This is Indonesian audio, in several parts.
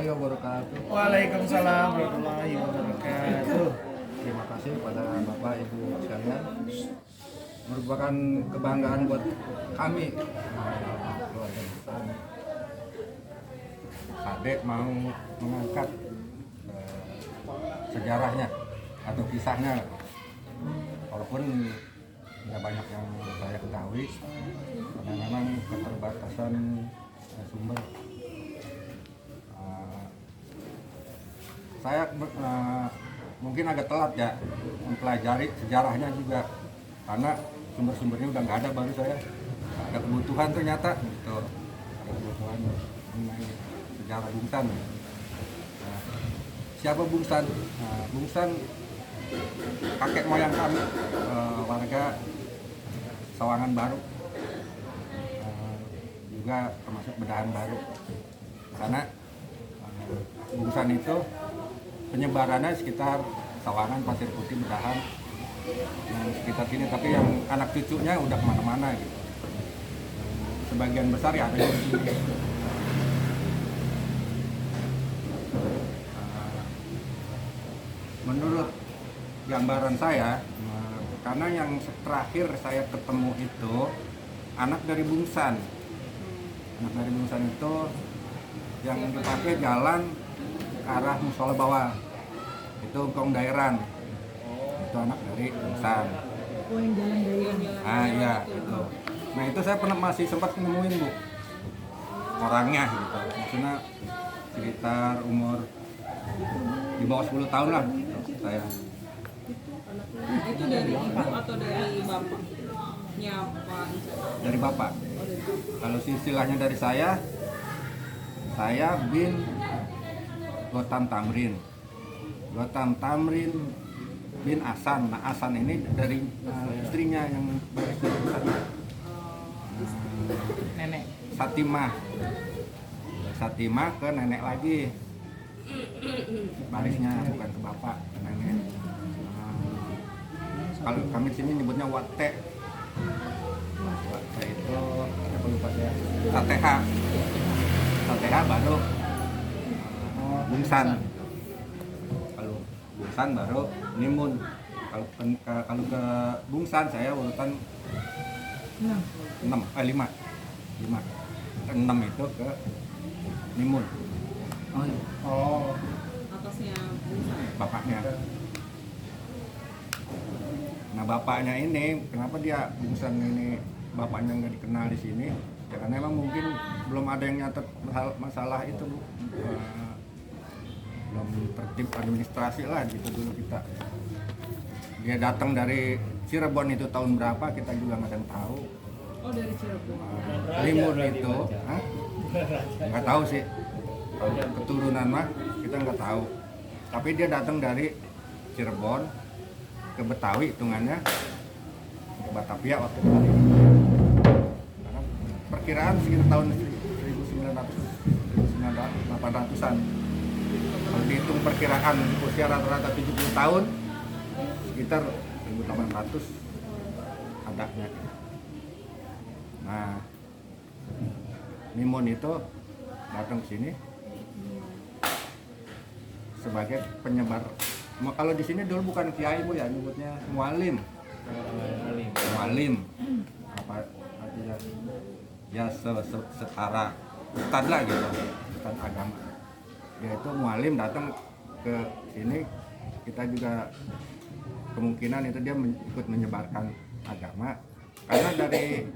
warahmatullahi wabarakatuh. Waalaikumsalam warahmatullahi wabarakatuh. Terima kasih pada Bapak Ibu sekalian. Merupakan kebanggaan buat kami keluarga besar. Adek mau mengangkat sejarahnya atau kisahnya, walaupun nggak banyak yang saya ketahui karena memang keterbatasan sumber. Saya mungkin agak telat ya mempelajari sejarahnya juga karena sumber-sumbernya udah nggak ada, baru saya ada kebutuhan ternyata gitu, ada kebutuhan mengenai sejarah Bungsan. Siapa Bungsan? Bungsan kakek moyang kami, warga Sawangan Baru, juga termasuk Bedahan Baru. Karena Bungsan itu penyebarannya sekitar Sawangan, Pasir Putih, Bedahan, yang sekitar sini, tapi yang anak cucunya udah kemana-mana gitu. Sebagian besar ya ada di sini. Menurut gambaran saya, karena yang terakhir saya ketemu itu anak dari Bungsan. Anak dari Bungsan itu yang dipakai jalan ke arah Musola Bawah. Itu Engkong Dairan. Itu anak dari Bungsan. Oh, yang jalan Dairan. Iya, itu. Nah, itu saya pernah masih sempat nemuin, Bu. Orangnya gitu. Maksudnya sekitar umur di bawah 10 tahun lah gitu, saya. Itu dari ibu atau dari bapak? Nyapa? Dari bapak. Kalau istilahnya dari saya bin Gotam Tamrin. Gotam Tamrin bin Asan. Nah, Asan ini dari istrinya yang beristri Nenek. Satimah ke nenek lagi. Barisnya bukan ke bapak, ke nenek. Kalau kami di sini nyebutnya Wate. Wate itu apa lupa saya. Sateha baru Bungsan. Kalau Bungsan baru Nimun. Kalau ke Bungsan saya urutan 5. 6 itu ke Nimun. Oh. Atasnya Bungsan. Bapaknya. Nah, bapaknya ini kenapa dia Bungsan ini bapaknya nggak dikenal di sini? Ya karena memang mungkin belum ada yang nyatet masalah itu, Bu. Belum tertib administrasi lah gitu dulu kita. Dia datang dari Cirebon itu tahun berapa kita juga nggak ada yang tahu. Oh, dari Cirebon. Limun itu, nggak tahu sih. Kalau keturunan mah kita nggak tahu. Tapi dia datang dari Cirebon ke Betawi hitungannya, ke Batavia waktu itu. Karena perkiraan sekitar tahun 1800-an. Kalau dihitung perkiraan usia rata-rata 70 tahun, sekitar 1800 adanya. Nah, Mimun itu datang ke sini sebagai penyebar. Kalau di sini dulu bukan kiai, Bu, ya, nyebutnya mualim. Apa artinya? Ya setara ustad lah gitu, ustad agama. Dia itu mualim datang ke sini, kita juga kemungkinan itu dia ikut menyebarkan agama. Karena dari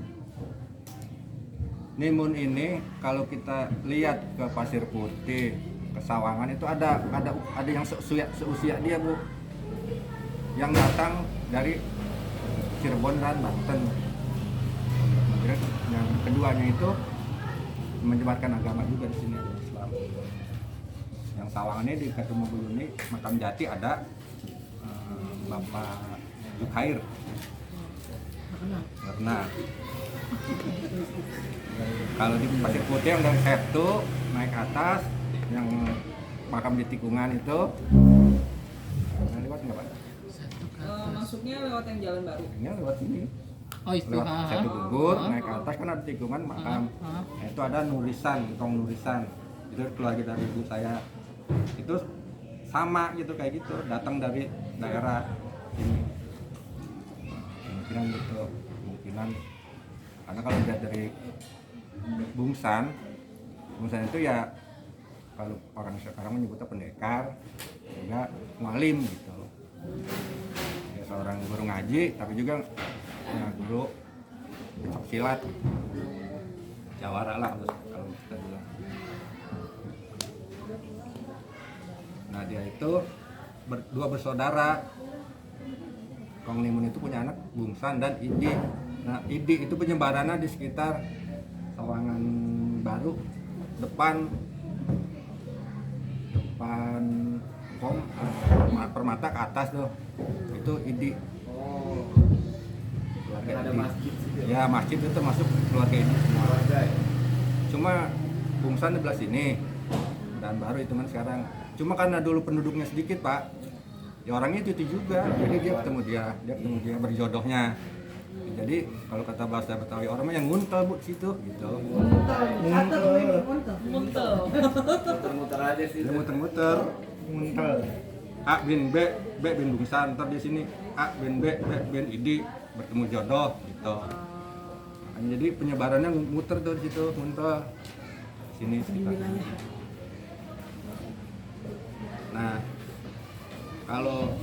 Nimun ini kalau kita lihat ke Pasir Putih, ke Sawangan itu ada yang seusia dia, Bu, yang datang dari Cirebon dan Banten. Kemudian yang keduanya itu menyebarkan agama juga di sini, Islam. Yang Sawangan ini di Ketumubuluni Makam Jati ada Bapak Zukhair. Karena kalau di Pasir Putih yang dari Septu naik atas, yang makam di tikungan itu lewat nggak, Pak? Masuknya lewat yang jalan baru. Ini lewat sini. Oh, itu. Lewat Setu Gugur, naik ke atas kan ada tikungan makam. Nah, itu ada Nurisan, Kong Nurisan. itu keluarga dari ibu saya itu sama gitu kayak gitu, datang dari daerah ini. Kemungkinan gitu, kemungkinan karena kalau lihat dari Bungsan itu ya kalau orang sekarang menyebutnya pendekar, juga mualim gitu. Ya, seorang guru ngaji tapi juga guru pencak silat, jawara lah kalau kita bilang. Nah dia itu dua bersaudara. Kong Limun itu punya anak Bungsan dan Idi. Nah Idi itu penyebarannya di sekitar Sawangan Baru, depan Permata ke atas tuh, itu Idi. Oh. Keluarga Ada Idi. masjid situ. Ya masjid itu termasuk keluarga Idi semua. Keluarga ya? Cuma Bungsan di belah sini dan Baru itu kan sekarang. Cuma karena dulu penduduknya sedikit Pak, ya orangnya itu juga. Jadi dia ketemu dia berjodohnya. Jadi kalau kata bahasa Betawi orang mah yang nguntel Bu situ gitu. Muntel. Muter-muter aja sih. Dia muter-muter, nguntel. A bin B, B bin Bungsan, ntar di sini A bin B, B bin Idi bertemu jodoh gitu. Makanya jadi penyebarannya muter tuh di situ, nguntel. Sini sekitar. Nah, kalau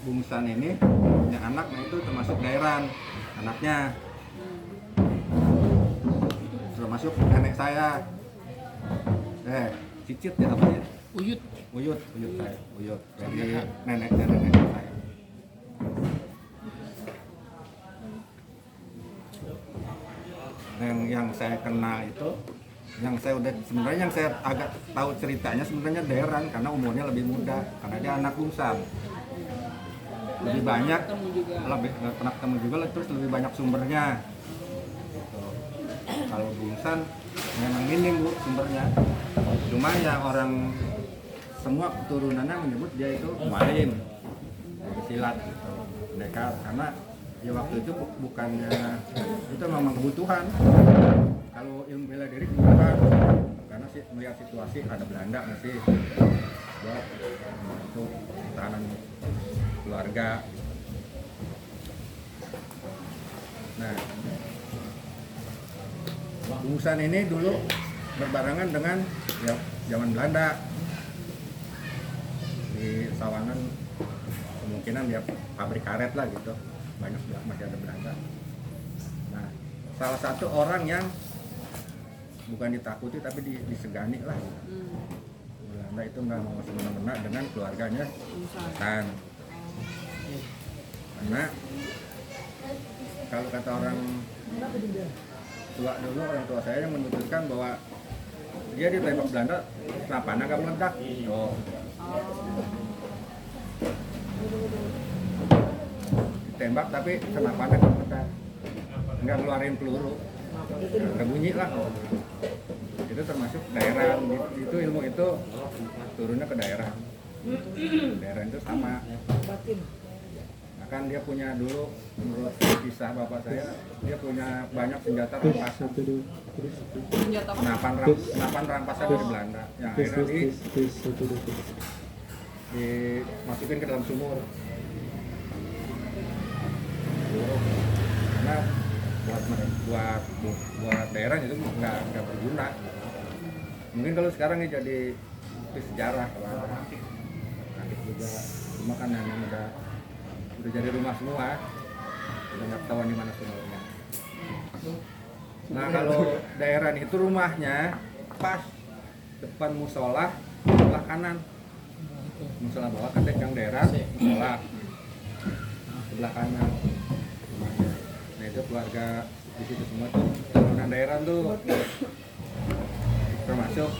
Bungsan ini punya anak, nah itu termasuk Dairan anaknya, termasuk nenek saya, Cicit ya apa ya? Uyut saya, Uyut dari nenek saya. Yang saya kenal itu, yang saya agak tahu ceritanya sebenarnya Dairan karena umurnya lebih muda, karena dia anak Bungsan. Lebih banyak, pernah ketemu juga, terus lebih banyak sumbernya. Gitu. Kalau Bungsan memang minim Bu sumbernya. Cuma ya orang semua keturunannya menyebut dia itu mualim, dari silat gitu, pendekar. Karena ya waktu itu bukannya itu memang kebutuhan. Kalau ilmu bela diri kebutuhan, karena sih melihat situasi ada Belanda masih buat untuk pertahanan keluarga. Nah, Bungsan ini dulu berbarengan dengan ya, zaman Belanda di Sawangan, kemungkinan dia pabrik karet lah gitu, banyak masih ada Belanda. Nah, salah satu orang yang bukan ditakuti tapi disegani lah. Belanda itu nggak mau semena-mena dengan keluarganya Bungsan. Karena kalau kata orang tua dulu, orang tua saya yang menuturkan bahwa dia ditembak Belanda, kenapa nggak meledak? Oh. Ditembak tapi kenapa nggak meledak? Nggak ngeluarin peluru, nggak bunyi lah. Itu termasuk daerah, itu ilmu itu turunnya ke daerah. Daerah itu sama. Kan dia punya dulu, menurut kisah bapak saya, dia punya banyak senjata rampasan. Senapan rampasan dari Belanda yang akhirnya dimasukin ke dalam sumur. Karena buat daerah itu nggak berguna. Mungkin kalau sekarang ini jadi sejarah kalau ada juga, cuma kan yang udah jadi rumah semua, udah nggak tahu di mana sumurnya. Nah kalau daerah itu rumahnya pas depan musola sebelah kanan, musola bawah kan yang daerah musola sebelah kanan rumahnya. Nah itu keluarga di situ semua tuh turunan daerah tuh, termasuk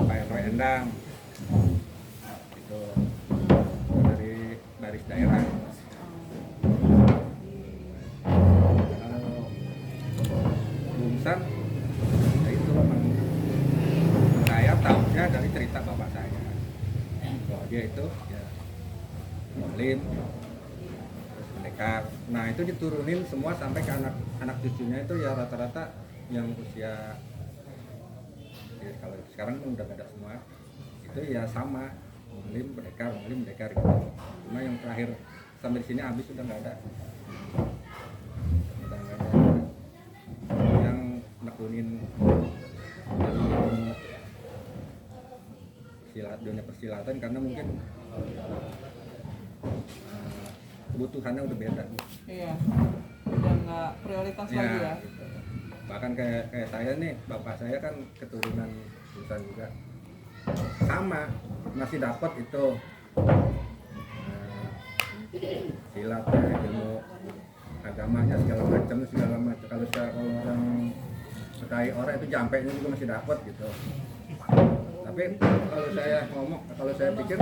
Pak RW Endang itu dari baris daerah. Bungsan ya itu memang saya tahunya dari cerita bapak saya bahwa dia itu ya mualim, terus pendekar. Nah itu diturunin semua sampai ke anak cucunya itu ya rata-rata yang usia sekarang kan udah gak ada semua. Itu ya sama, Muslim pendekar gitu. Cuma yang terakhir sampai di sini habis udah nggak ada yang nekunin dunia persilatan karena mungkin kebutuhannya udah beda. Iya. Udah nggak prioritas lagi ya. Gitu. Bahkan kayak saya nih, bapak saya kan keturunan Busan juga, sama masih dapat itu silatnya, ilmu agamanya segala macam. Kalau orang sekali orang itu jampeknya juga masih dapat gitu. Tapi kalau saya pikir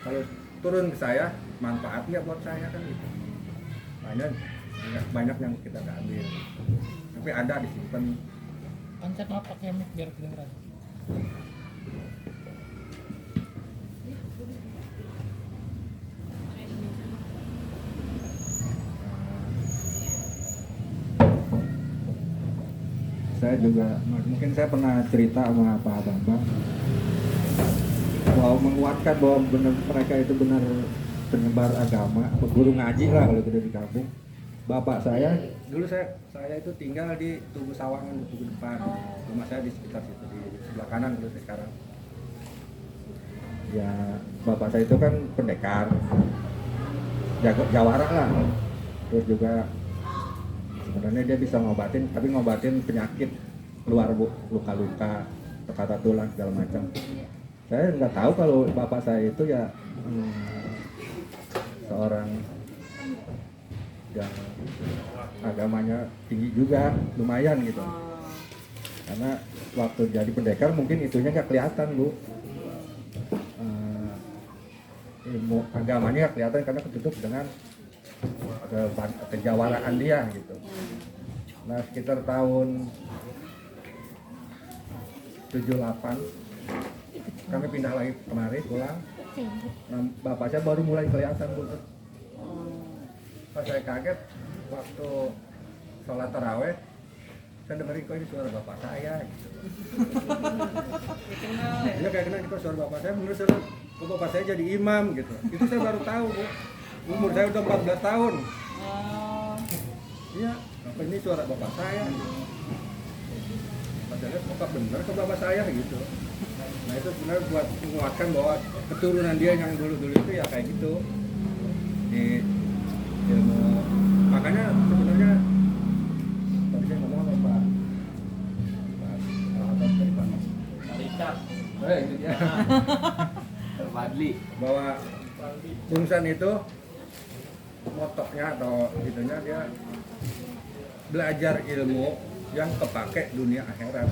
kalau turun ke saya manfaatnya buat saya kan gitu. Banyak yang kita nggak ambil, tapi ada disimpan. Pencet apa pakai mic biar kedengeran. Saya juga mungkin saya pernah cerita sama Pak Bambang bahwa menguatkan bahwa benar mereka itu benar penyebar agama, guru ngaji lah kalau kita di kampung. Bapak saya dulu saya itu tinggal di Tugu Sawangan, di Tugu depan. Rumah saya di sekitar situ, di sebelah kanan gitu sekarang. Ya bapak saya itu kan pendekar, jago jawara lah. Terus juga sebenarnya dia bisa ngobatin penyakit luar, luka-luka, patah tulang segala macam. Saya nggak tahu kalau bapak saya itu ya seorang yang agamanya tinggi juga, lumayan gitu. Karena waktu jadi pendekar mungkin itunya nggak kelihatan, Bu. Ilmu agamanya nggak kelihatan karena ketutup dengan kejawaraan dia gitu. Nah sekitar tahun 78 kami pindah lagi kemari pulang. Nah, bapak saya baru mulai kelihatan, Bu. Pas saya kaget waktu sholat taraweh, saya dengerin kok ini suara bapak saya gitu. Iya kayak kenal kok suara bapak saya, menurut saya kok bapak saya jadi imam gitu. Itu saya baru tahu, Bu. Umur saya udah 14 tahun. Iya, apa ini suara bapak saya gitu. Pas saya lihat, kok bener ke bapak saya gitu. Nah itu sebenarnya buat menguatkan bahwa keturunan dia yang dulu-dulu itu ya kayak gitu. Di ilmu, makanya sebenarnya tadi saya ngomong sama Pak Richard. itu dia. Terbadli. Bahwa Bungsan itu motoknya atau itunya dia belajar ilmu yang kepake dunia akhirat.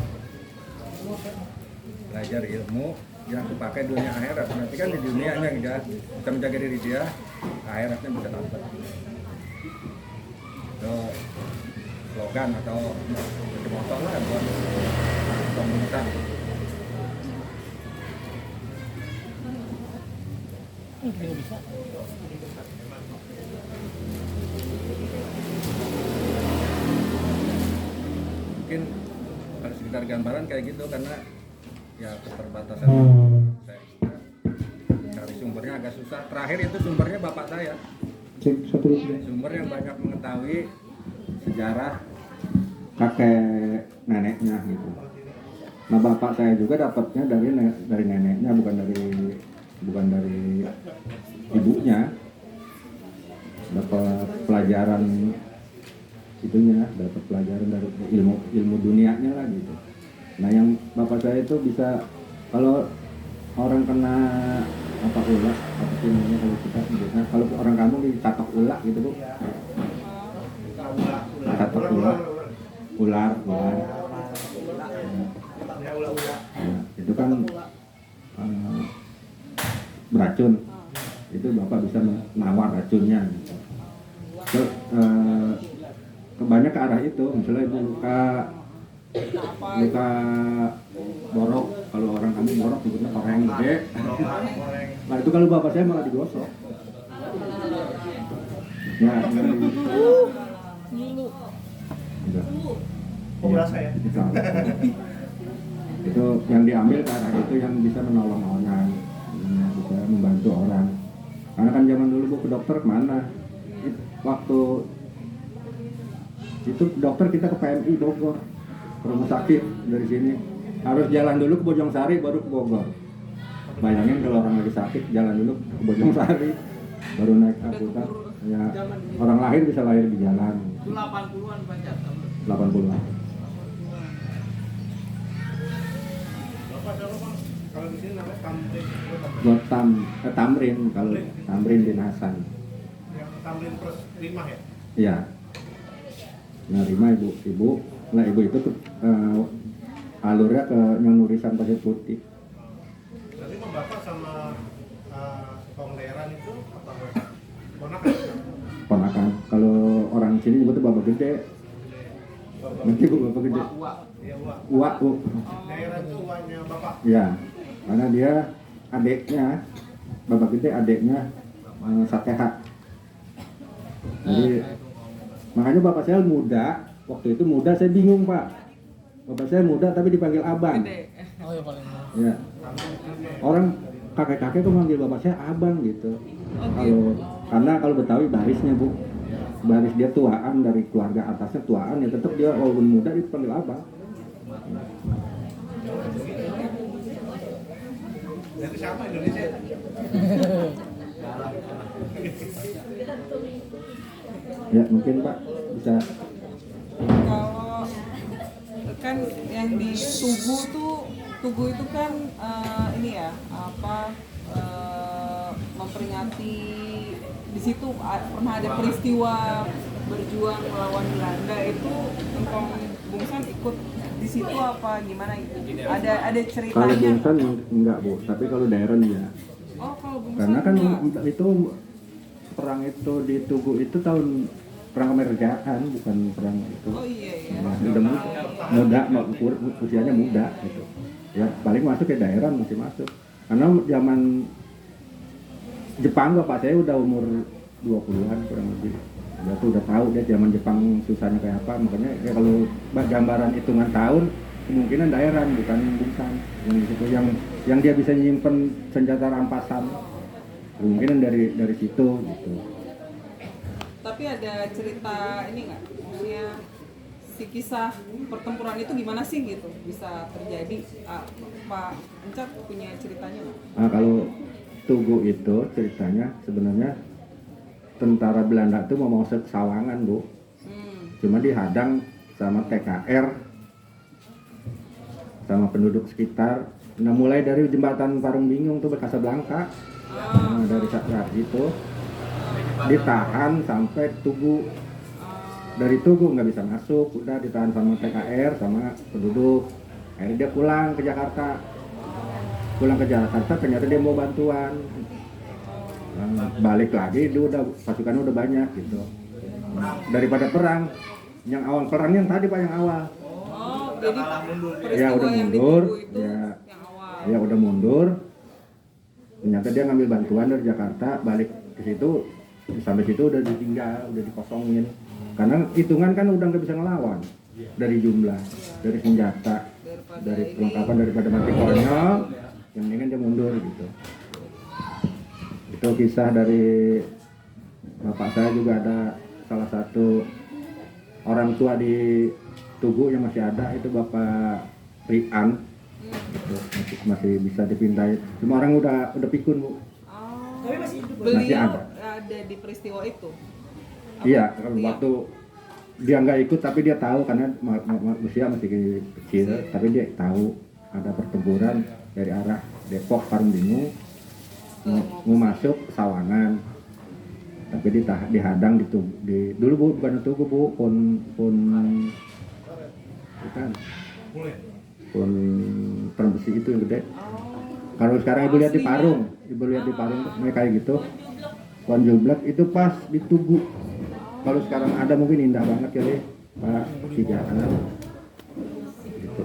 Belajar ilmu yang kepake dunia akhirat. Nanti kan di dunianya dia bisa menjaga diri dia, akhiratnya bisa dapat. Itu slogan atau motor lah buat komunitas. Juga bisa. Mungkin kalau sekitar gambaran kayak gitu karena ya keterbatasan saya cari sumbernya agak susah. Terakhir itu sumbernya bapak saya, sumber yang banyak mengetahui sejarah kakek neneknya gitu. Nah bapak saya juga dapatnya dari neneknya, bukan dari ibunya. Dapat pelajaran itunya, dapat pelajaran dari ilmu dunianya lah gitu. Nah yang bapak saya itu bisa, kalau orang kena apa ulat, apa sih namanya kalau kita sebutnya, kalau orang kamu ditatok ulat gitu, Bu. Tatok ular. Nah, itu kan beracun. Itu bapak bisa menawar racunnya gitu. Terus kebanyak ke arah itu, misalnya itu luka borok, kalau orang kamu borok sebutnya koreng gede. Nah itu kalau bapak saya malah digosok. Ya, Ngilu. Oh berasa ya? Itu yang diambil ke arah itu yang bisa menolong orang, yang bisa membantu orang. Karena kan zaman dulu Bu ke dokter kemana? Waktu itu dokter kita ke PMI Bogor, ke rumah sakit dari sini. Harus jalan dulu ke Bojongsari baru ke Bogor. Bayangin kalau orang lagi sakit jalan dulu ke Bojongsari baru naik angkutan. Ya, orang lahir bisa lahir di jalan. Itu 80-an Pancat. 80-an. Kalau di sini namanya tamrin. Buat tamrin kalau tamrin bin Hasan. Yang tamrin plus rimah ya? Iya. Nah, Rima ibu. Nah, ibu itu alurnya ke Nurisan Pasir Putih. Nanti mah bapak sama Kong Deran itu apa? Ponakan? Ponakan. Kalau orang sini nyebutnya Bapak Gede. Nanti Bu Bapak Gede. Iya, Wak. Uak Bu. Deran itu uangnya bapak. Ya. Karena dia adiknya Bapak Gede adiknya Sateha. Jadi makanya bapak saya muda, waktu itu muda saya bingung Pak. Bapak saya muda tapi dipanggil abang. Gede. Oh ya paling murah. Ya. Orang kakek-kakek tuh manggil bapak saya abang gitu. Karena kalau Betawi barisnya Bu, baris dia tuaan dari keluarga atasnya tuaan ya tetap dia walaupun muda dipanggil abang. Jadi siapa Indonesia? Ya mungkin Pak bisa. Kalau kan yang di Tugu itu kan ini ya memperingati di situ pernah ada peristiwa berjuang melawan Belanda itu engkong Bungsan ikut di situ apa gimana gitu? Ada Kalau ceritanya? Bungsan enggak Bu, tapi kalau daerah ya. Oh kalau Bungsan Karena kan enggak. itu perang itu di Tugu itu tahun perang kemerdekaan bukan perang itu. Oh iya iya. Nah, udah muda, usianya muda gitu. Ya paling masuk ke daerah masih masuk. Karena zaman Jepang bapak saya udah umur 20-an kurang lebih. Dia tuh udah tahu dia zaman Jepang susahnya kayak apa. Makanya ya kalau gambaran hitungan tahun kemungkinan daerah bukan Bungsan yang gitu yang dia bisa nyimpen senjata rampasan. Kemungkinan dari situ gitu. Tapi ada cerita ini nggak? Maksudnya si kisah pertempuran itu gimana sih gitu bisa terjadi? Pak Encat punya ceritanya nggak? Nah, kalau Tugu itu ceritanya sebenarnya tentara Belanda itu mau masuk Sawangan Bu, cuma dihadang sama TKR sama penduduk sekitar. Nah mulai dari jembatan Parung Bingung tuh Casablanca, nah, dari saat itu ditahan sampai Tugu. Dari Tugu nggak bisa masuk, udah ditahan sama TKR sama penduduk. Akhirnya dia pulang ke Jakarta. Ternyata dia mau bantuan. Nah, balik lagi dia udah pasukannya udah banyak gitu. Daripada perang, yang awal perang yang tadi Pak yang awal. Oh, jadi Ya udah yang di mundur, Tugu itu ya. yang awal. Ya udah mundur. Ternyata dia ngambil bantuan dari Jakarta, balik ke situ, sampai situ udah ditinggal, udah dikosongin. Karena hitungan kan udah nggak bisa ngelawan dari jumlah, dari senjata, dari perlengkapan daripada mati konyol, yang mendingan dia mundur gitu. Itu kisah dari bapak saya juga ada salah satu orang tua di Tugu yang masih ada itu Bapak Rian. Itu masih bisa dipintai. Cuma orang udah pikun Bu. Tapi masih hidup. Masih Beliau ada. ada di peristiwa itu. Iya, kalau waktu dia nggak ikut tapi dia tahu karena usia masih kecil, tapi dia tahu ada pertempuran dari arah Depok Parung Bingung mau masuk ke Sawangan, tapi dihadang dulu Bu bukan Tugu Bu, pun bukan pun Perembesi itu yang gede. Kalau sekarang ibu lihat di Parung mereka kayak gitu. Pon Jublek itu pas di Tugu. Kalau sekarang ada mungkin indah banget kali Pak Kijana. Gitu.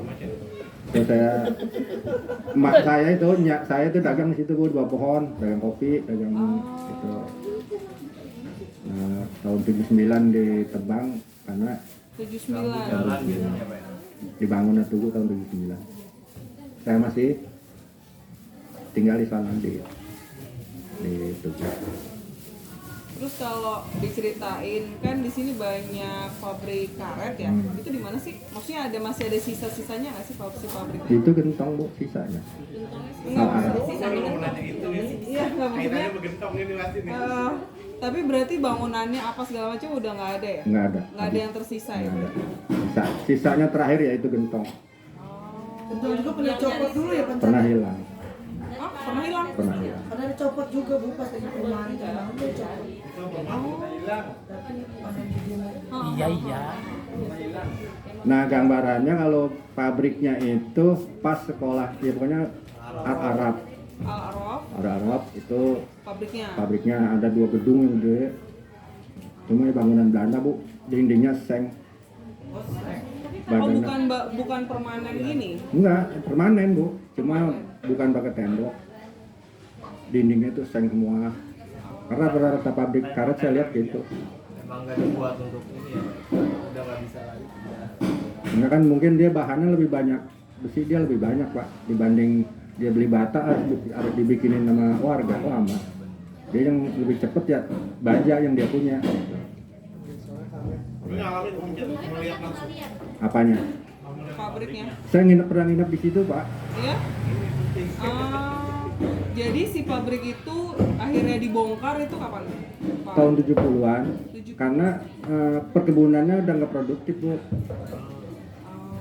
Terus emak saya itu dagang di situ Bu, di bawah pohon, dagang kopi, dagang itu. Nah, tahun 79 ditebang karena 79. dibangunnya Tugu tahun 79. saya masih tinggal di sana di Tugu. Terus kalau diceritain kan di sini banyak pabrik karet ya, itu di mana sih? Maksudnya masih ada sisa-sisanya nggak sih pabrik-pabriknya? Itu gentong bu sisanya. Enggak, Ah, ah. iya nggak maksudnya. begentong ini pasti nih. Tapi berarti bangunannya apa segala macam udah nggak ada ya? Nggak ada. Nggak ada yang tersisa ya? Nggak ada. Sisanya terakhir ya itu gentong. Betul juga pernah copot dulu ya Pak. Pernah hilang. Ah, pernah hilang? Pernah hilang. Karena dicopot juga Bu pas lagi perumahan itu bang, dia copot. Tapi pada di demo. Iya. Nah gambarannya kalau pabriknya itu pas sekolah, ya pokoknya Arab Al-Araf itu pabriknya. pabriknya ada 2 gedung yang gede. Cuma bangunan Belanda bu, dindingnya seng. Oh bukan permanen gini? Enggak, permanen bu, cuma bukan pakai tembok. Dindingnya itu seng semua. Karena rata-rata pabrik karet saya lihat gitu. Emang nggak dibuat untuk ini ya, udah nggak bisa lagi. Enggak kan mungkin dia bahannya lebih banyak, besi dia lebih banyak pak dibanding dia beli bata harus dibikinin sama warga lama. Dia yang lebih cepet ya baja yang dia punya. Lu ngalamin melihat langsung. Apanya? Pabriknya. Saya pernah nginep di situ pak. Iya? Jadi si pabrik itu akhirnya dibongkar itu kapan? Pak? Tahun 70-an. Karena perkebunannya udah nggak produktif bu.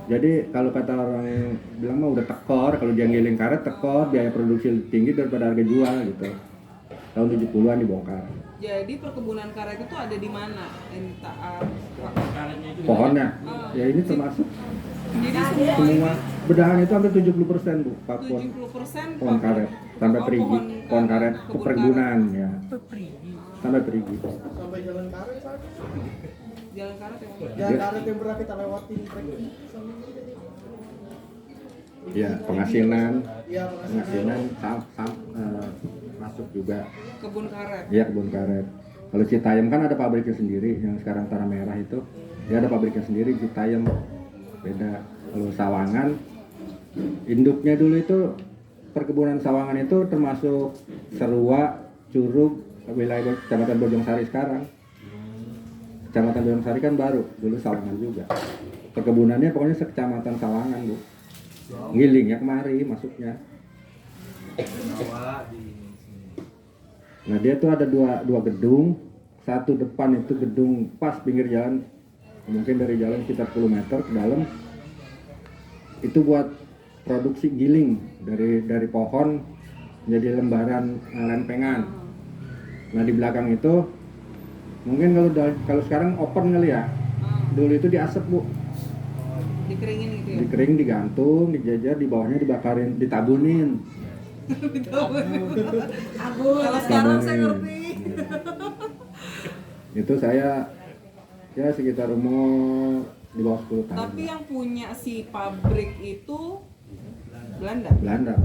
Jadi kalau kata orang bilang mah udah tekor, kalau dia ngiling karet tekor, biaya produksi lebih tinggi daripada harga jual gitu. Tahun 70-an dibongkar. Jadi perkebunan karet itu ada di mana? Entah Pohonnya, ya ini termasuk Jadi semua bedahan itu hampir 70% bu, pak pohon 70% pohon karet sampai perigi, pohon karet ke kebun perkebunan ya, sampai perigi. Sampai jalan karet Pak. Jalan karet yang mana? Jalan karet yang pernah kita lewatin trek. Ya penghasilan, Iya, penghasilan masuk juga. Kebun karet. Iya kebun karet. Kalau Citayam kan ada pabriknya sendiri, yang sekarang Tanah Merah itu, dia ada pabriknya sendiri. Citayam beda. Kalau Sawangan, induknya dulu itu perkebunan Sawangan itu termasuk Serua, Curug, wilayah Kecamatan Bojongsari sekarang. Kecamatan Bojongsari kan baru, dulu Sawangan juga. Perkebunannya pokoknya sekecamatan Sawangan bu. Ngilingnya kemari masuknya. Nah dia tuh ada dua gedung, satu depan itu gedung pas pinggir jalan, mungkin dari jalan sekitar 10 meter ke dalam, itu buat produksi giling dari pohon menjadi lembaran lempengan. Nah di belakang itu mungkin kalau sekarang open kali ya, dulu itu diasap bu, Dikeringin gitu ya. dikering, digantung, dijajar, di bawahnya dibakarin, ditabunin. Kalau sekarang saya ngerti. Itu saya ya sekitar umur di bawah 10 tahun. Tapi yang punya si pabrik itu Belanda. Belanda.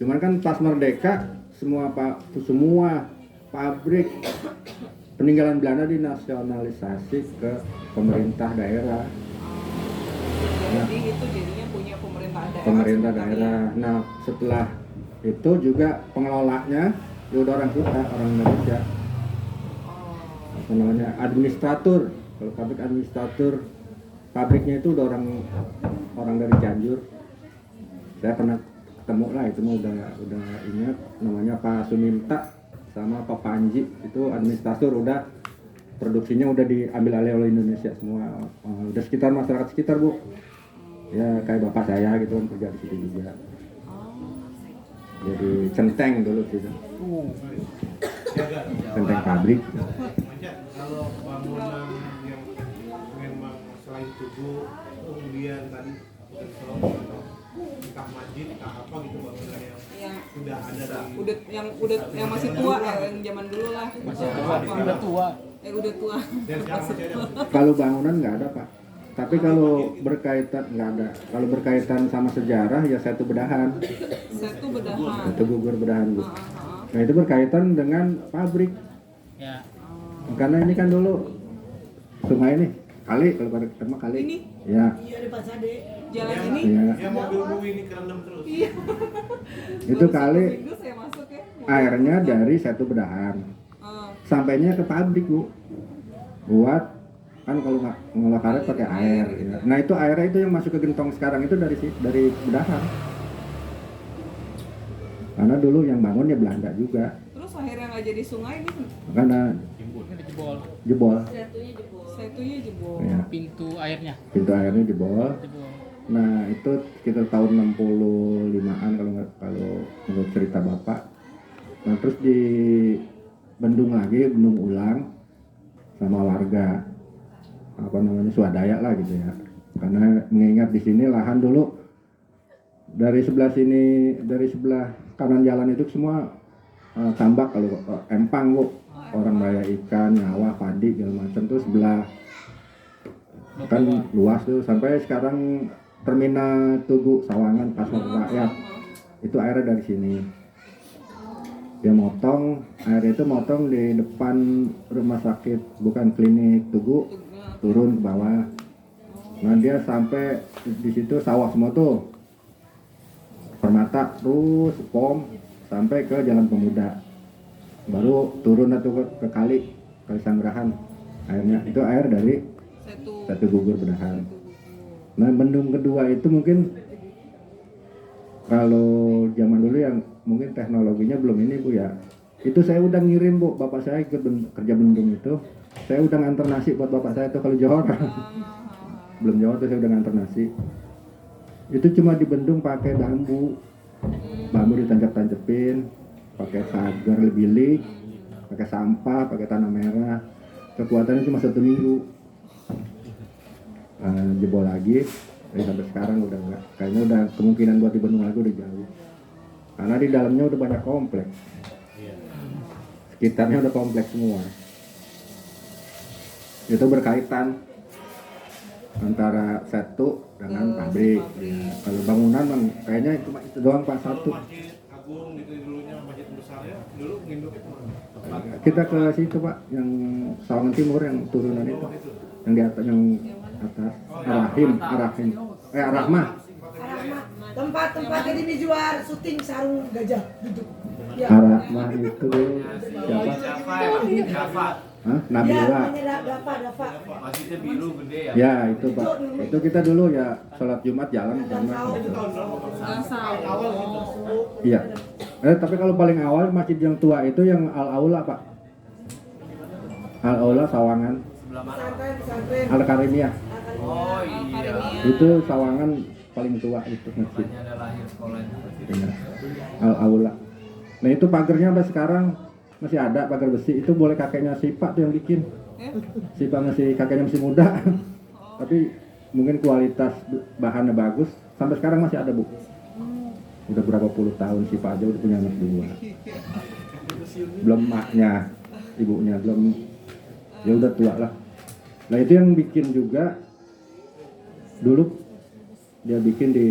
Cuman kan pas merdeka semua pabrik peninggalan Belanda dinasionalisasi ke pemerintah daerah. Jadi itu jadinya punya pemerintah daerah. Pemerintah daerah. Nah setelah itu juga pengelolanya ya udah orang kita, orang Indonesia. Apa namanya, administratur. Kalau pabrik administratur, pabriknya itu udah orang dari Cianjur. Saya pernah ketemu lah, itu mah udah ingat, namanya Pak Suminta sama Pak Panji, itu administratur, udah produksinya udah diambil alih oleh Indonesia semua. Udah sekitar masyarakat sekitar bu, ya kayak bapak saya gitu kan kerja di situ juga. Jadi centeng dulu gitu, centeng pabrik. Kalau bangunan yang memang selain tugu, kemudian tadi entah masjid, entah apa gitu bangunan yang sudah ada di yang masih tua ya, yang zaman dulu lah. Masih tua, udah tua. Udah tua. dan sekarang masih ada. Kalau bangunan nggak ada pak, tapi kalau berkaitan nggak ada. Kalau berkaitan sama sejarah ya Setu Bedahan, Setu Bedahan. Setu Gugur Bedahan bu. Nah itu berkaitan dengan pabrik, Ya. karena ini kan dulu sungai nih, kali kalau pada ketemu kali. Ini? Ya, Iya di Pasade. jalan ini Iya. Ya mobil Bu ini kerendam terus. iya Itu Baru kali 1 minggu saya masuk ya airnya dari satu bedahan sampainya ke pabrik bu, buat kan kalau nggak ngolah karet pakai air. Ya. Nah itu airnya itu yang masuk ke gentong sekarang itu dari bedahan. Karena dulu yang bangunnya Belanda juga, terus akhirnya nggak jadi sungai ini karena Ini jebol. jebol, setunya jebol ya, Pintu airnya pintu airnya jebol. jebol. Nah itu sekitar tahun 65-an kalau menurut cerita bapak. Nah terus dibendung lagi, bendung ulang sama warga apa namanya swadaya lah gitu ya. Karena mengingat di sini lahan dulu dari sebelah sini, dari sebelah kanan jalan itu semua tambak kalau empang bu, orang raya ikan, nyawa, padi segala macam tuh sebelah kan luas tuh sampai sekarang terminal Tugu Sawangan Pasar Rakyat itu airnya dari sini. Dia motong air itu motong di depan rumah sakit bukan klinik Tugu turun ke bawah. Nah dia sampai di situ sawah semua tuh Permata terus pom sampai ke Jalan Pemuda baru turun atau ke kali Sanggerahan airnya itu air dari satu gugur bedahan. Nah bendung kedua itu mungkin kalau zaman dulu yang mungkin teknologinya belum ini bu ya, itu saya udah ngirim bu, bapak saya ikut kerja bendung itu saya udah nganter nasi buat bapak saya tuh kalau Johor belum Johor tuh saya udah nganter nasi. Itu cuma di bendung pakai bambu ditancap-tancapin, pakai pagar bilik, pakai sampah, pakai tanah merah. Kekuatannya cuma 1 minggu. Jebol lagi, sampai sekarang udah enggak. Kayaknya udah kemungkinan buat dibendung lagi udah jauh. Karena di dalamnya udah banyak kompleks. Sekitarnya udah kompleks semua. Itu berkaitan antara satu dengan pabrik. Ya. Kalau bangunan bang, kayaknya cuma itu doang pak satu. Masjid Agung gitu dulunya masjid besar ya, dulu nginduknya kemana? Kita ke situ pak, yang Sawangan Timur yang turunan itu, yang di atas, yang atas Arahmah. Tempat ini dijual syuting sarung gajah duduk. Ya. Arahmah itu siapa? Hah? Nabila. Ya, Dafa. Masjidnya biru gede ya. Ya itu pak, itu kita dulu ya sholat Jumat jalan sama. Iya. Tapi kalau paling awal masjid yang tua itu yang Al Aula pak. Al Aula Sawangan. Pesantren. Al Karimiyah. Oh iya. Itu Sawangan paling tua itu masjid. Makanya ada lahir sekolahnya. Ya. Al Aula. Nah itu pagarnya sampai sekarang masih ada pagar besi. Itu boleh kakeknya si Pak tuh yang bikin. Si Pak masih kakeknya masih muda. Tapi mungkin kualitas bahannya bagus. Sampai sekarang masih ada bu. Udah berapa puluh tahun si Pak aja udah punya anak 2. Belum maknya, ibunya belum. Ya udah tua lah. Nah itu yang bikin juga dulu dia bikin di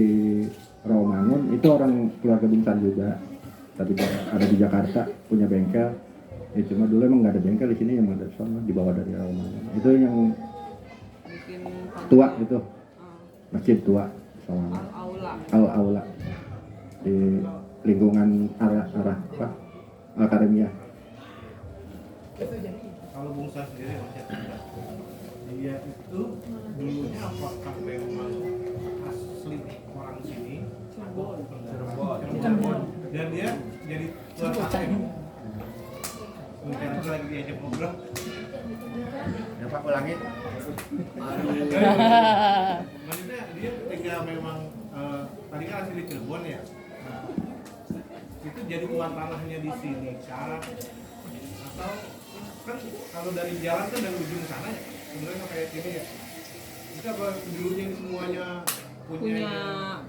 Rawamangun itu orang keluarga Bintan juga. Tapi ada di Jakarta punya bengkel. Ya cuma dulu emang nggak ada bengkel di sini, yang ada sana dibawa dari Rawamangun. Itu yang tua itu masjid tua Sawangan. Al Aula di lingkungan arah apa Al Karimiyah. Kalau Bung Sas sendiri masih ada. Dia itu dulunya apakah memang asli orang sini atau Cirebon? Dan dia jadi tuan ATM. Mungkin aku lagi diajak ngobrol. Ya Pak ulangi. Maksudnya dia ketika memang tadi kan asli Cirebon ya. Nah, itu jadi tuan tanahnya di sini kah? Atau kan kalau dari jalan kan dari ujung sana ya sebenarnya kayak gini ya. Itu apa dulunya ini semuanya punya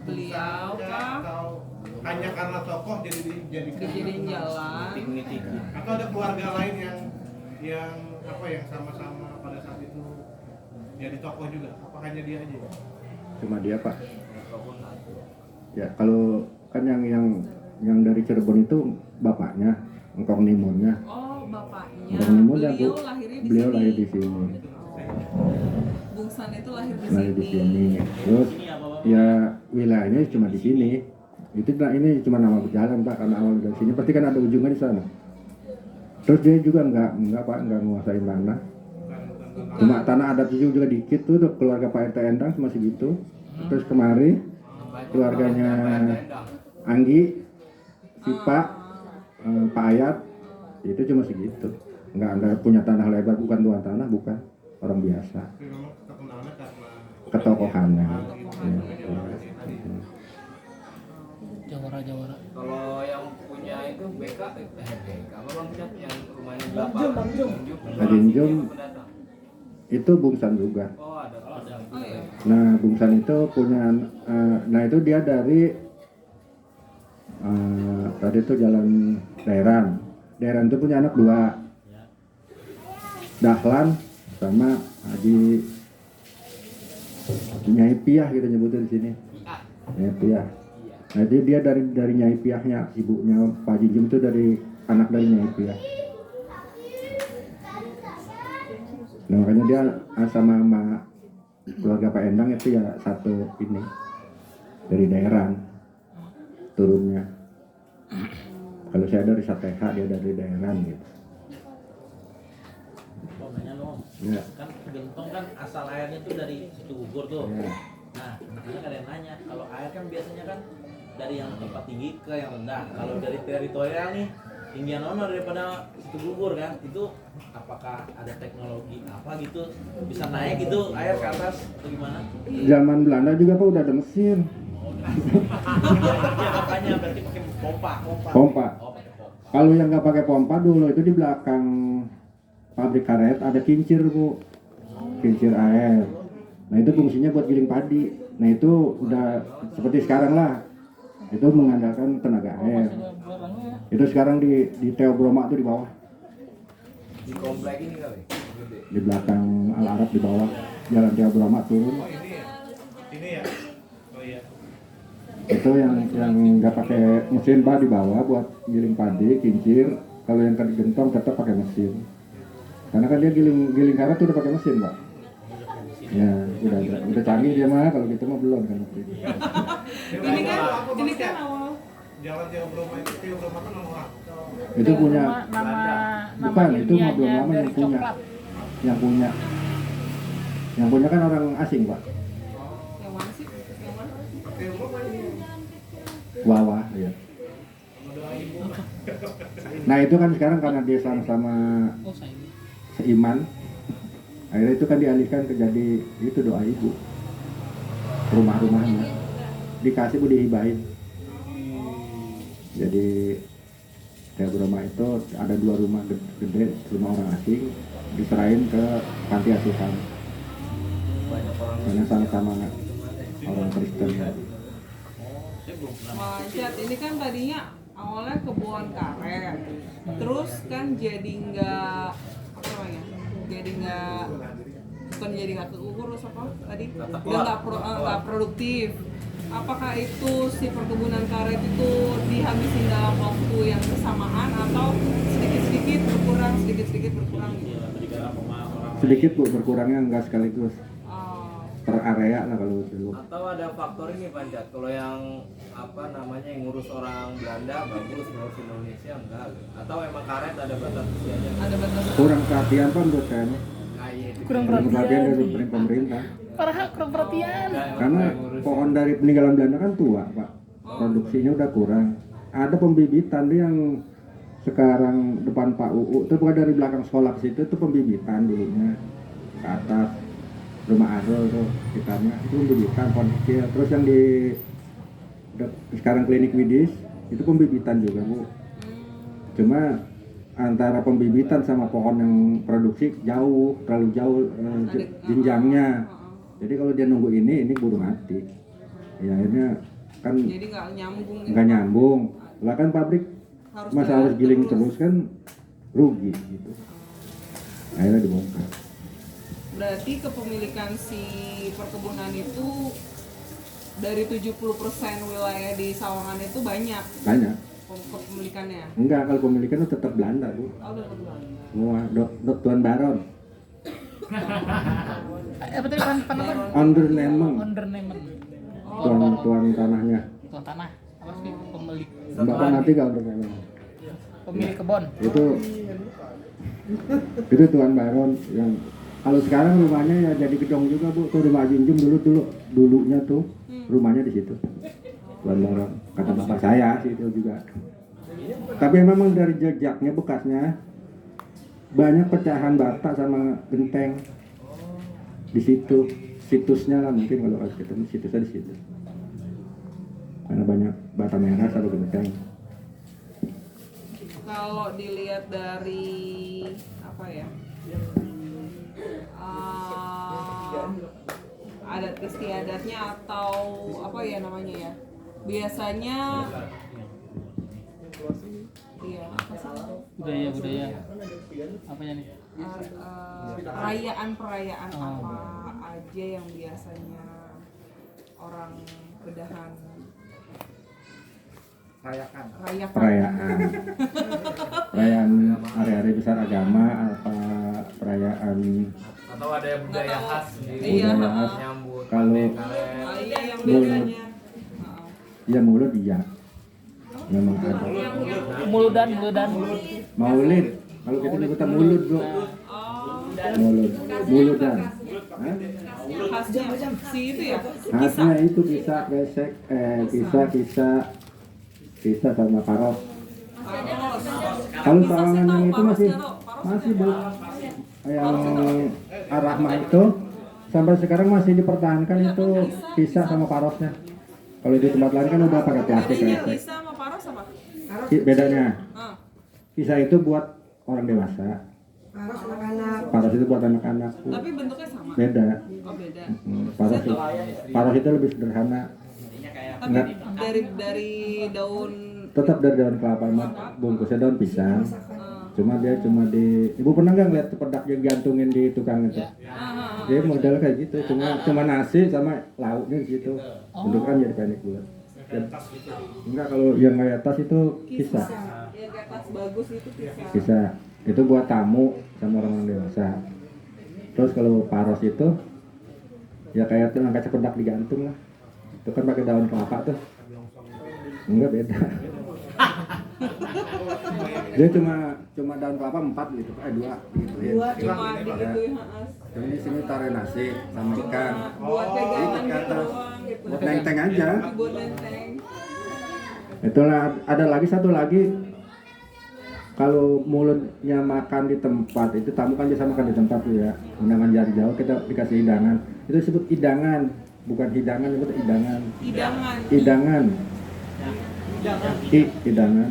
beliau kah? atau hanya karena tokoh Dijadiin jalan. atau ada keluarga lain yang apa yang sama-sama pada saat itu jadi tokoh juga? Apa hanya dia aja? Cuma dia pak. Ya kalau kan yang dari Cirebon itu bapaknya, Engkong Nimunnya. Oh, bapaknya. Engkong Nimun ya bu. Beliau lahirnya di sini. Beliau lahir di sini. Bung San itu lahir di Lahir di sini. sini. Terus ya wilayahnya cuma di sini. Itu ini cuma nama jalan Pak, karena awal dari sini pasti kan ada ujungnya di sana. Terus dia juga enggak Pak, enggak menguasai tanah. Cuma tanah adat juga dikit tuh keluarga Pak RT Endang cuma segitu. Terus kemari keluarganya Anggi, Sipa, Pak Ayat itu cuma segitu. Enggak punya tanah lebar, bukan tuan tanah, bukan orang biasa. Tapi memang terkenalnya karena Ketokohannya. Ya. Jawara. Kalau yang punya itu BK, apa Bang Cat yang rumahnya Bang berapa? Jum, Bang Jum. Bang Jum. Pendatang. Itu Bungsan juga. Oh ada. Oh iya. Nah, Bungsan itu punya, nah itu dia dari tadi itu jalan Dairan. Dairan itu punya anak 2, Dahlan sama Haji Nyai Piah kita nyebutnya di sini. Nyai Piah. Nah itu dia dari Nyai Piahnya, ibunya Pak Jinjum itu dari anak dari Nyai Piah. Nah makanya dia sama keluarga Pak Endang itu ya satu ini dari daerah turunnya. Kalau saya dari Sateha, dia dari daerah gitu. Pokoknya lo, Ya. kan gentong kan asal airnya tuh dari situ gugur tuh. Ya. Nah, makanya ada yang nanya, kalau air kan biasanya kan dari yang tempat tinggi ke yang rendah. Kalau dari teritorial nih, tinggian ono daripada situ gugur kan, itu apakah ada teknologi apa gitu bisa naik gitu air ke atas atau gimana? Zaman Belanda juga Pak udah ada mesin Ya makanya berarti pakai pompa. pompa. Oh, pakai pompa. Kalau yang nggak pakai pompa dulu itu di belakang pabrik karet ada kincir Bu, kincir air. Nah itu fungsinya buat giling padi. Nah itu udah seperti sekarang lah. Itu mengandalkan tenaga air. Itu sekarang di Teo Broma tuh di bawah, Di komplek ini kali. Gede. di belakang Al Arab di bawah jalan Teo Broma turun. oh ini ya. Ini ya. Oh iya. Itu yang nggak pakai mesin Pak di bawah buat giling padi, kincir. Kalau yang ke gentong tetap pakai mesin. Karena kan dia giling karet tuh udah pakai mesin Pak. Ya udah canggih dia mah, kalau gitu mah belum kan waktu itu. Ini kan awal Jalan Teo Broma itu Teo Broma kan orang. Itu punya bukan, nama itu mah belum ilmiahnya lama yang dari punya. coklat. Yang punya kan orang asing Pak. yang mana sih? Yang mana? Teo Broma ini. Wawa ya. Nah itu kan sekarang karena dia sama-sama Oh, saya. seiman, akhirnya itu kan dialihkan ke jadi itu doa ibu, rumah-rumahnya dikasih Bu dihibahin. Jadi Teo Broma itu ada 2 rumah gede, rumah orang asing diserahin ke panti asuhan Banyak orang karena sama-sama orang Kristen. Saya belum pernah. Mancat, ini kan tadinya awalnya kebun karet, terus kan jadi nggak apa namanya, jadi nggak bukan jadi nggak keukur terus apa tadi nggak produktif. Apakah itu si perkebunan karet itu dihabisin dalam waktu yang bersamaan atau sedikit-sedikit berkurang gitu? Sedikit Bu berkurangnya, enggak sekaligus Oh, per area lah kalau dulu. atau ada faktor ini Panjat, kalau yang apa namanya yang ngurus orang Belanda bagus, ngurus Indonesia enggak, atau emang karet ada batas usianya? ada batas. Kurang perhatian Pak menurut saya. Kurang Kurang perhatian perhatian. dari pemerintah. Parah, kurang perhatian. Karena pohon dari peninggalan Belanda kan tua Pak, produksinya udah kurang. Ada pembibitan dia yang sekarang depan Pak UU itu bukan dari belakang sekolah ke situ, itu pembibitan dulunya ke atas rumah Arul tuh kitanya itu pembibitan pohon kecil. Terus yang di sekarang klinik Widis itu pembibitan juga Bu. Cuma antara pembibitan sama pohon yang produksi jauh, terlalu jauh jenjangnya. Jadi kalau dia nunggu ini buru mati. Ya akhirnya kan Jadi nggak nyambung. gitu. nggak nyambung. Lah kan pabrik masa harus giling terus kan rugi gitu. Akhirnya dibongkar. Berarti kepemilikan si perkebunan itu dari 70% wilayah di Sawangan itu banyak Banyak. kepemilikannya. Enggak, kalau pemilikan itu tetap Belanda Bu. Oh, udah Belanda. Semua dok Tuan Baron. Apa tadi pan apa? Ondernemen. Ondernemen. tuan tanahnya. Tuan tanah apa sih pemilik Bapak nanti kalau pemilik kebun. Itu Tuan Baron yang kalau sekarang rumahnya ya jadi gedung juga Bu, tuh rumah Jinjum dulunya tuh rumahnya di situ. Tuan Baron kata bapak saya sih itu juga. Tapi memang dari jejaknya bekasnya banyak pecahan bata sama genteng di situ, situsnya lah mungkin kalau ketemu situsnya di situ. Karena banyak bata merah sama genteng. Kalau dilihat dari apa ya, adat istiadatnya atau apa ya namanya ya, biasanya iya apa sih? budaya apanya nih? Perayaan apa aja yang biasanya orang Bedahan rayakan. Perayaan hari-hari besar agama apa perayaan Atau ada yang budaya khas sendiri, Iya. budaya khas. nyambut Kalau iya yang bedanya. ya mulut iya memang ada Muludan maulid kalau kita nyebutnya mulut Bu muludan. Hah? Khasnya si itu ya, Khasnya itu kisah gesek kisah sama paros. Kalau sawangan yang itu masih Bu. Yang Ar-Rahman itu sampai sekarang masih dipertahankan itu kisah sama parosnya. Kalau di tempat lain kan udah pakai plastik Bedanya gesek. Kisah sama Paros apa? Bedanya Ah, kisah itu buat orang dewasa, Harus anak-anak. paros itu buat anak-anak Bu. tapi bentuknya sama. Beda. Oh beda. Paros itu lebih sederhana. Tapi Enggak. dari daun. Tetap dari daun kelapa, bungkusnya daun pisang. Cuma ibu pernah nggak ngeliat pedak yang gantungin di tukang itu? Dia model kayak gitu, cuma nasi sama lauknya gitu. Bentuk kan jadi pendek bulat. Enggak, kalau yang kayak tas itu kisah. Yang kayak tas bagus itu kisah. Kisah itu buat tamu sama orang dewasa. Terus kalau paros itu ya kayak kaca pedak digantung lah. Itu kan pakai daun kelapa tuh. Enggak beda. Dia cuma daun kelapa 4 gitu, 2 gitu ya. Cuma digituin Haas. Jadi di sini taruh nasi sama ikan. Buat pegangan Ke gitu atas. doang gitu. Buat nenteng aja. Buat nenteng. Itulah ada satu lagi kalau mulutnya makan di tempat itu tamu kan biasa makan di tempat tuh ya. Undangan jari jauh kita dikasih hidangan. Itu disebut hidangan, bukan hidangan, itu hidangan. Hidangan. Hidangan.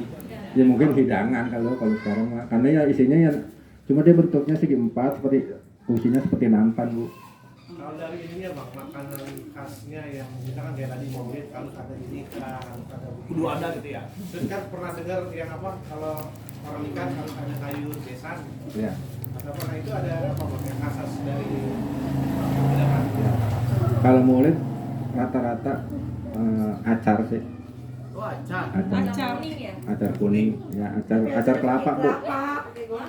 Ya mungkin hidangan kalau sekarang mah. Karena ya isinya ya cuma dia bentuknya segi 4 seperti fungsinya seperti nampan Bu. Kalau dari ininya Bang, makanan khasnya yang misalkan kayak tadi maulid harus ada ini harus ada kudu ada gitu ya. Terus kan pernah dengar yang apa kalau orang nikah harus ada sayur besan. Ya. Atau pernah itu ada apa Bang yang khas dari Bedahan? Kalau maulid rata-rata acar sih. Oh, acar. Acar kuning ya, acar kelapa Bu.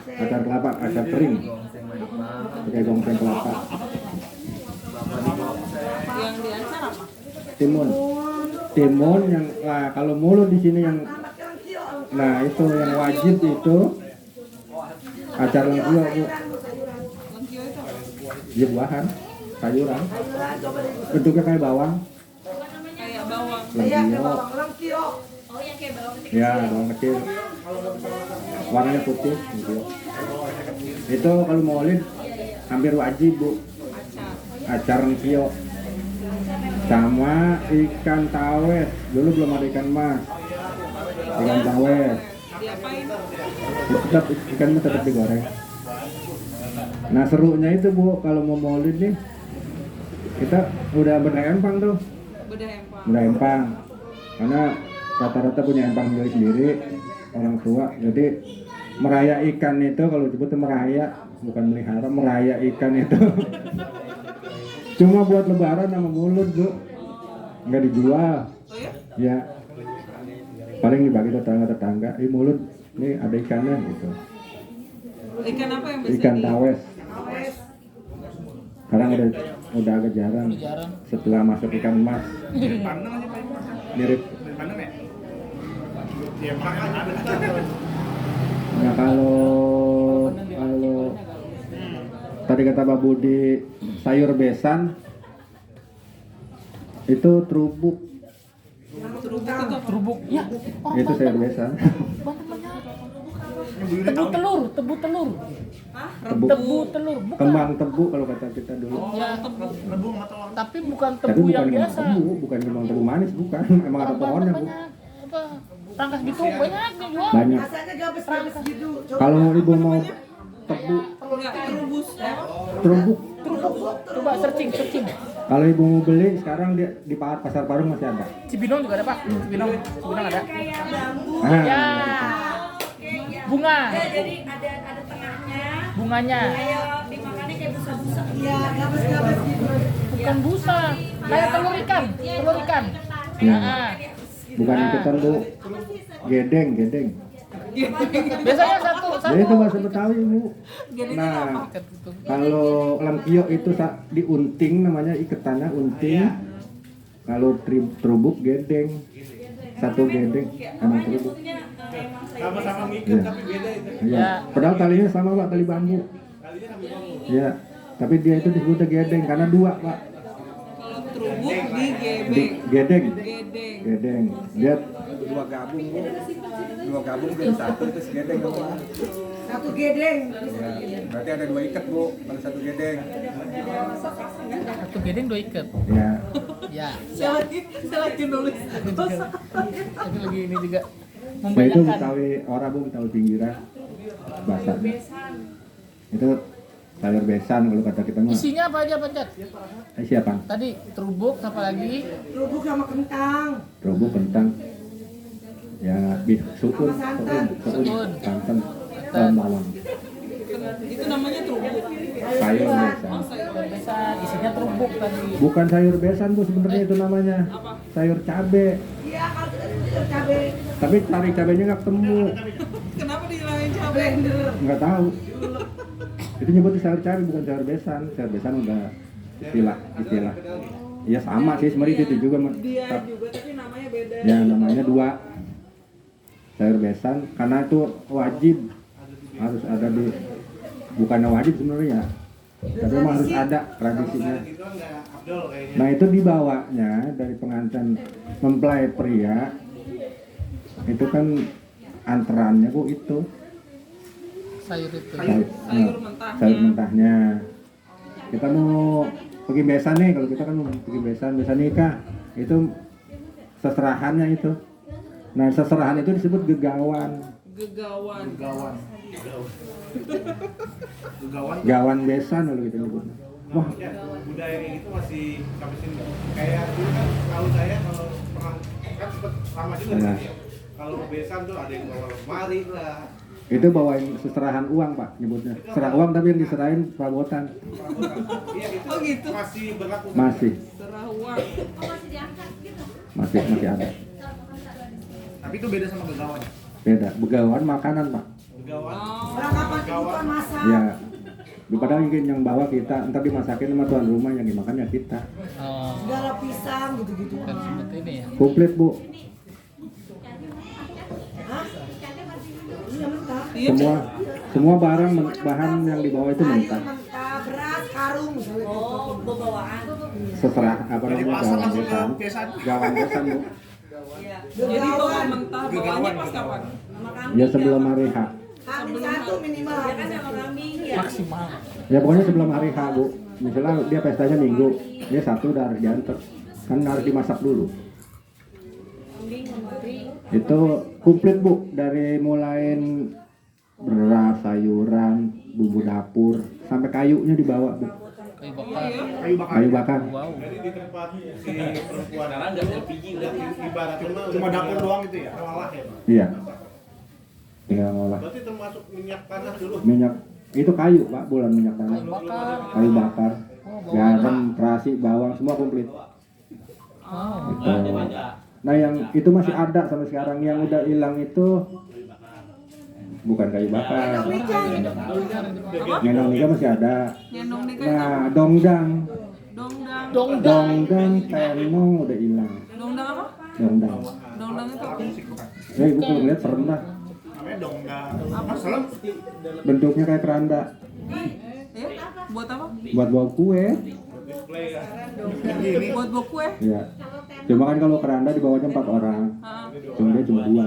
Acar kelapa, acar kering. Gongseng banyak. Pakai gongseng kelapa. Bapak di gongseng. Yang diacar apa? Timun yang kalau mulut di sini yang itu yang wajib itu acar lengkio Bu. Lengkio itu apa? Ya buahan, sayuran. Bentuknya kayak bawang. Kayak bawang. Lengkio. Ya, bawang kecil. Warnanya putih gitu. Itu kalau maulid hampir wajib Bu. Acar lengkio. Sama ikan tawes. Dulu belum ada ikan mas. Ikan tawes. Diapain? Tetap ikannya tetap digoreng. Nah serunya itu Bu, kalau mau maulid nih kita udah bedah empang tuh. Bedah empang. Karena rata-rata punya empang sendiri orang tua. Jadi meraya ikan itu kalau disebutnya meraya, bukan melihara, meraya ikan itu. Cuma buat lebaran sama mulut Bu. Nggak dijual. Oh ya? Ya. Paling dibagi tetangga-tetangga. Mulut nih ada ikannya gitu. Ikan apa yang biasa Ikan tawes. Sekarang udah udah agak jarang. Udah jarang. Setelah masuk ikan emas, Pandang aja Pak Ibu. mirip. Pandang ya? Ya makanya. Nah kalau tadi kata Pak Budi sayur besan itu terubuk, Terubuk. Ya. Oh, itu sayur besan. tebu telur. Tebu, Tebu telur. Bukan. kembang tebu kalau kata kita dulu. Ya, Rebung atau tapi bukan Tapi tebu bukan yang kembang biasa. tebu, bukan kembang tebu manis, bukan. Emang ada pohonnya bu. Banyak. Apa? Rangkas gitu banyak nih jual. Banyak. Rasanya gabes-gabes gitu. Coba Kalau ibu mau tebu Enggak, terubus. terubuk, Coba searching. kalau ibu mau beli sekarang dia di pasar Parung masih ada. Cibinong juga ada Pak. Cibinong ada. Kayak bambu. Ah, Ya. Bunga. Ya, jadi ada tengahnya. Bunganya. Kayak dimakannya kayak busa-busa. Iya, gabes-gabes gitu. Bukan busa. Kayak telur ikan. Ya. Ah. bukan ikutan bu, gedeng. Biasanya satu. Jadi itu bahasa Betawi bu. Nah, kalau lengkio itu diunting namanya iketannya unting. Kalau terubuk gedeng, satu gedeng emang terubuk. sama-sama ngikut Iya. tapi beda itu. Iya. Padahal talinya sama pak, tali bambu. Kalinya sambil ngomong. Iya. Tapi dia itu disebutnya gedeng karena dua pak. Kalau terubuk di Gedeng. gedeng. Gedeng. Dia dua gabung bu, jadi satu itu segedeng namanya. Satu gedeng. Ya, berarti ada dua ikat bu kalau satu gedeng. Satu gedeng 2 ikat. ya Ya. Saya lagi nulis. Tapi lagi ini juga nah itu membanyakan. Betawi ora bu, Betawi pinggiran basah. Itu sayur besan kalau kata kita mah. Isinya apa aja Pancat? Siapa? Tadi terubuk apa lagi? Kerupuk sama kentang. Terubuk kentang. Ya, sukun, Sama Sukun. santan, daun bawang. Itu namanya terubuk. Sayur besan. Sayur besan, isinya terubuk tadi. Bukan sayur besan bu sebenarnya itu namanya. Sayur cabe. Iya, kalau kita sebutnya cabai. Tapi tarik cabenya nggak ketemu. Kenapa dilain cabai? Blender. Nggak tahu. Itu nyebutnya sayur cabe bukan sayur besan. Sayur besan udah istilah. Iya sama sih sebenarnya itu juga. Dia juga tapi namanya beda. Ya namanya dua. Sayur besan karena itu wajib harus ada di, bukannya wajib sebenarnya, tapi memang harus ada tradisinya. Itu kan nggak afdol kayaknya. Nah itu dibawanya dari pengantin mempelai pria itu kan antarannya bu itu Sayur itu. Sayur mentahnya. sayur mentahnya. Kita mau pergi besan nih, kalau kita kan mau pergi besan nikah itu seserahannya itu. Nah seserahan itu disebut gegawan. Gegawan. Gawan besan kalau kita nyebutnya. Wah, Ya, budaya kayak gitu masih sampai sini nggak? Kayak dulu kan tahu saya kalau pernah kan sempet lama juga Iya. ya. Kalau besan tuh ada yang bawa lemari lah. itu bawain seserahan uang pak nyebutnya. Serah uang tapi yang diserahin perabotan. Iya itu Oh, gitu. masih berlaku. Masih, Serah uang. masih ada. Tapi itu beda sama begawan. Beda. Begawan makanan pak. Begawan. Perlengkapan kebutuhan masak. Ya. Padahal mungkin yang bawa kita, ntar dimasakin sama tuan rumah, yang dimakan ya kita. Oh, Segala pisang gitu-gitu. kan seperti ini ya. Komplit bu. Hah? Iya mentah. Semua barang bahan yang dibawa itu Sayur mentah. mentah, beras, karung misalnya. Oh, bawaan. Seserah apa Dari namanya pasar gawan langsung besan. ke besan. Gawan besan bu. Iya. Jadi bawang mentah bawahnya pas kapan? Sama kambing. Ya sebelum hari H. Kambing satu minimal. Ya kan sama kambing ya. Maksimal. Ya pokoknya sebelum hari H bu. Misalnya dia pestanya minggu, dia satu udah harus diantar. Kan harus dimasak dulu. Kambing, lemari. Itu komplit bu, dari mulain beras, sayuran, bumbu dapur, sampai kayunya dibawa bu. Kayu bakar. Kayu bakar. Kayu bakar. Wow. Jadi di tempat si perempuan Sekarang nggak LPG udah. ibaratnya cuma dapur doang itu ya, olah ya. Iya. Tinggal ngolah. Berarti termasuk minyak panas dulu. Minyak itu kayu pak, bulan minyak tanah. Kayu bakar. Kayu bakar, garam, terasi, bawang, semua komplit. Oh. Gitu. Nah yang itu masih ada sampai sekarang, yang udah hilang itu bukan kayu bakar. Nyendong nikah masih ada. Nyendong nikah Nah dongdang, Dongdang, tenong udah hilang. Dongdang apa? Dongdang. Dongdang itu apa? Ibu kalau ngeliat serem dah. Namanya dongdang. Apa serem? Bentuknya kayak keranda. Ya? Buat apa? Buat bawa kue. Display ya. Buat bawa kue? Ya. Cuma kan kalau keranda di bawahnya 4 orang. Ah. Cuma dia cuma 2.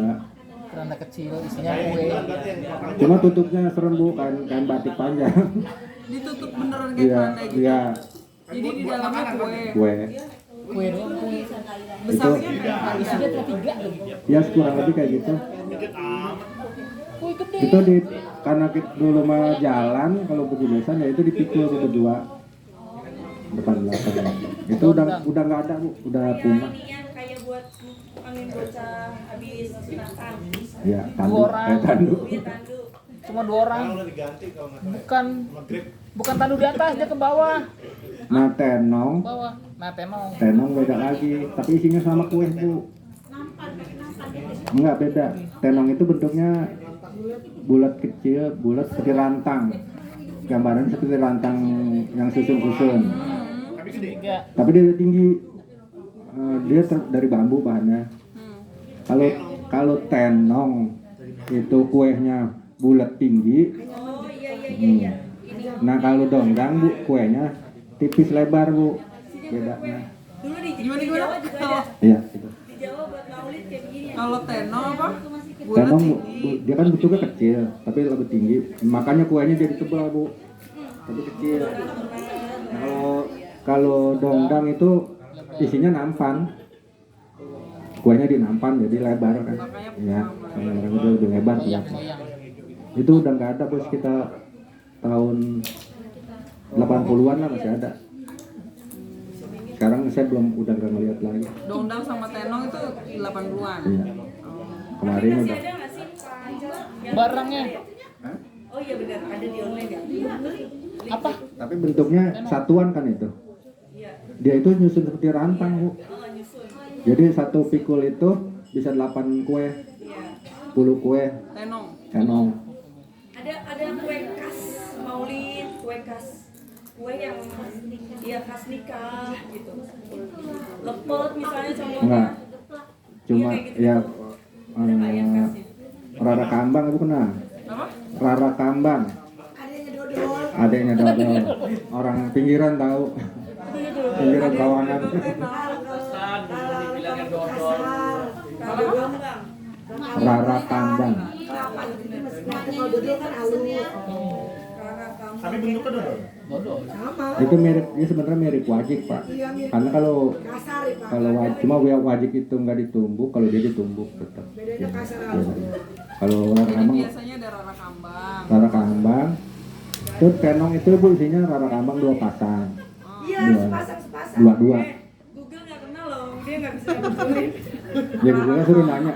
Keranda kecil isinya kue. Cuma tutupnya serem bu, kain batik panjang. Ditutup beneran kayak Iya, keranda gitu. iya, Jadi di dalamnya kue. kue. Kue doang kue. Besarnya kayak keranda. Isinya cuma 3 loh. Ya kurang lebih kayak gitu. Kue gede. Itu karena kita dulu mah jalan kalau pergi besan ya itu dipikul gitu berdua depan belakang. Itu udah nggak ada bu, udah punah. Ini yang kayak buat angin bocah habis sunatan. Ya tandu, Dua orang. tandu. Dia tandu. Cuma 2 orang. Sekarang udah diganti kalau nggak salah. Bukan Sama grip. bukan tandu di atas, dia ke bawah. Nah tenong, Bawah. Nah, tenong. tenong beda lagi, tapi isinya sama kue bu. Enggak beda. Tenong itu bentuknya bulat kecil, bulat seperti rantang. Gambaran seperti rantang yang susun-susun. Tapi gede. 3. Tapi dia tinggi. Dia dari bambu bahannya. Kalau kalau tenong itu kuehnya bulat tinggi. Oh iya. Nah kalau dongdang bu kuehnya tipis lebar bu. Bedanya. Dulu di Gimana Jawa gimana? juga ada. Iya. Gitu. Di Jawa buat maulid kayak begini ya. Kalau tenong apa? Bulat Tenong tinggi. dia kan bentuknya kecil tapi lebih tinggi. Makanya kuehnya jadi tebal bu. Tapi kecil. Nah, kalau dongdang itu isinya nampan. Kuahnya di nampan jadi lebar kan. Ya, orang itu lebih lebar ya. Itu udah nggak ada bos, kita tahun 80-an lah masih ada. Sekarang saya udah nggak ngeliat lagi. Dongdang sama tenong itu 80-an. Iya. Kemarin Masih udah. ada nggak sih Pak Angel? Barangnya Oh iya benar, ada di online ya. apa? Tapi bentuknya satuan kan itu. Iya. Dia itu nyusun seperti rantang bu. Oh nyusun. Jadi satu pikul itu bisa 8 kue, Iya. 10 kue, Tenong. tenong. Ada kue khas maulid, kue khas kue yang ya khas nikah gitu. Lepet misalnya contohnya. Enggak. Cuma Iya, kayak gitu. ya Ada nggak yang khasnya? Rara Kambang itu kenal. Apa? Rara Kambang. Adanya dodol. Orang pinggiran tahu. Pinggiran kawanan. Kalau Bambang. Rara Kambang. Tapi bentuknya dodol. Dodol. Itu mirip, dia sebenarnya mirip wajik pak. Karena kalau cuma wajik itu nggak ditumbuk, kalau dia ditumbuk tetap. Ya, kalau Rara Jadi Kambang, biasanya ada rara kambang. Rara Kambang. Itu tenong itu bu isinya Rara Kambang 2 pasang. Iya, Dua. sepasang. Dua. Google nggak kenal loh, dia nggak bisa googlin. Ya Google suruh nanya.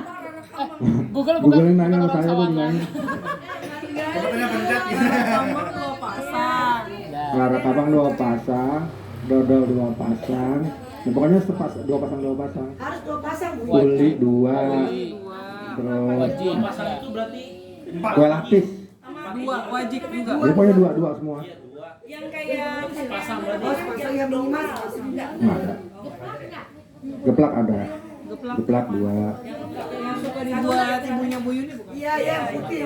Google Google bukan nanya sama orang saya bu Sawangan. nanya. Katanya pencet. Rara kambang 2 pasang. Ya. Rara Kambang 2 pasang, dodol 2 pasang. Nah, pokoknya 2 pasang 2 pasang. Harus 2 pasang bu. Uli 2, 2. terus Wajib. Pasang itu berarti kue lapis. 2 wajib juga. Ya, pokoknya 2 semua. Yang kayak pasang berarti. Oh, pasang yang minimal. enggak. Nggak ada. Geplak ada. Geplak. Geplak 2. Yang suka dibuat ibunya Bu Yuni bukan? Iya, yang putih.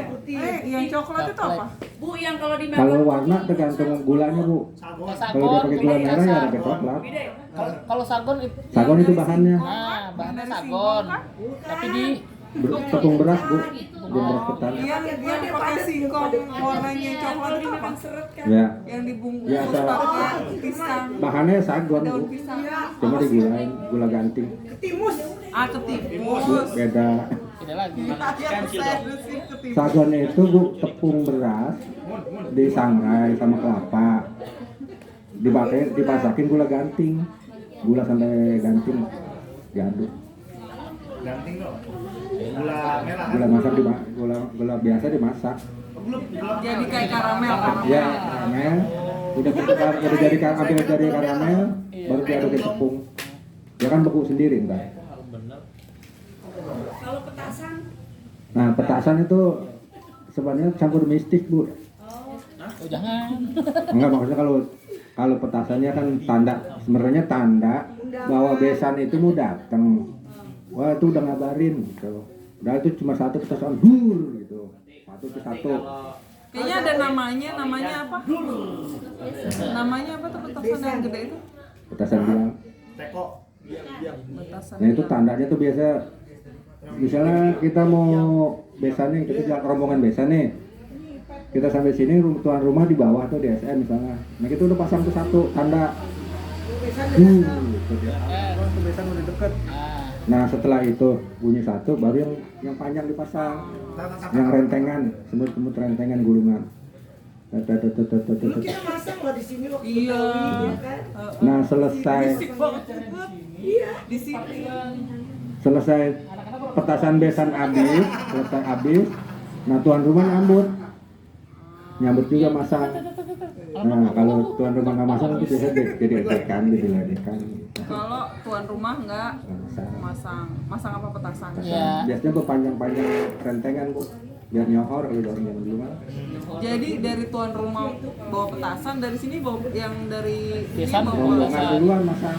Yang coklat itu apa? Bu yang kalau di Kalau warna tergantung gulanya bu. Kalau dia pakai gula merah ya pakai coklat. beda ya? Kalau sagon itu Sagon itu bahannya. nah, bahannya sagon. Tapi di Tepung beras bu. Tepung beras ketan. Yang pakai singkong warnanya coklat itu apa? Seret kan. Ya. Yang dibungkus Biasa. pakai pisang. Bahannya sagon Daun bu. pisang. Cuma digulain gula ganting. Timus. Ketimus. Beda. tidak lagi. Yang saya sih ketimus. Sagon itu bu tepung beras disangrai sama kelapa. Dipasakin gula ganting. Gula sampai ganting diaduk. Ganting dong. Gula merah. Gula masak gula biasa dimasak. Belum. Jadi kayak karamel. Ya, karamel. Udah jadi karamel, baru diadukin tepung. Ya kan beku sendiri entar. Kalau petasan, Nah, petasan itu sebenarnya campur mistik, Bu. Oh, jangan. Enggak, maksudnya kalau kalau petasannya kan tanda, sebenarnya tanda bahwa besan itu mau datang. Wah itu udah ngabarin gitu. Udah itu cuma satu petasan gitu. Satu ke satu. Kayaknya ada namanya apa? Namanya apa tuh petasan yang gede itu? Petasan bilang. Teko. Petasan. Nah itu tandanya tuh biasa. Misalnya kita mau besannya, kita jalan rombongan besan nih. Kita sampai sini tuan rumah di bawah tuh di SM misalnya. Nah kita udah pasang tuh satu tanda. Gitu dia. Oh, tuh besan udah deket. Nah setelah itu bunyi satu, baru yang panjang dipasang, yang rentengan, semut-semut rentengan gulungan. Dulu kita masang loh di sini waktu Iya. Betawi, ya kan? Nah selesai Iya. Di sini. selesai petasan besan habis, nah tuan rumah nyambut juga masang. Nah kalau tuan rumah nggak masang itu biasanya jadi ejekan, diledekan. Kalau tuan rumah nggak masang apa petasan? Ya. Biasanya berpanjang-panjang rentengan bu, biar nyohor kalau orang yang dulu mah. Jadi dari tuan rumah bawa petasan, dari sini bawa yang dari ini Besan bawa Rombongan petasan. duluan masang,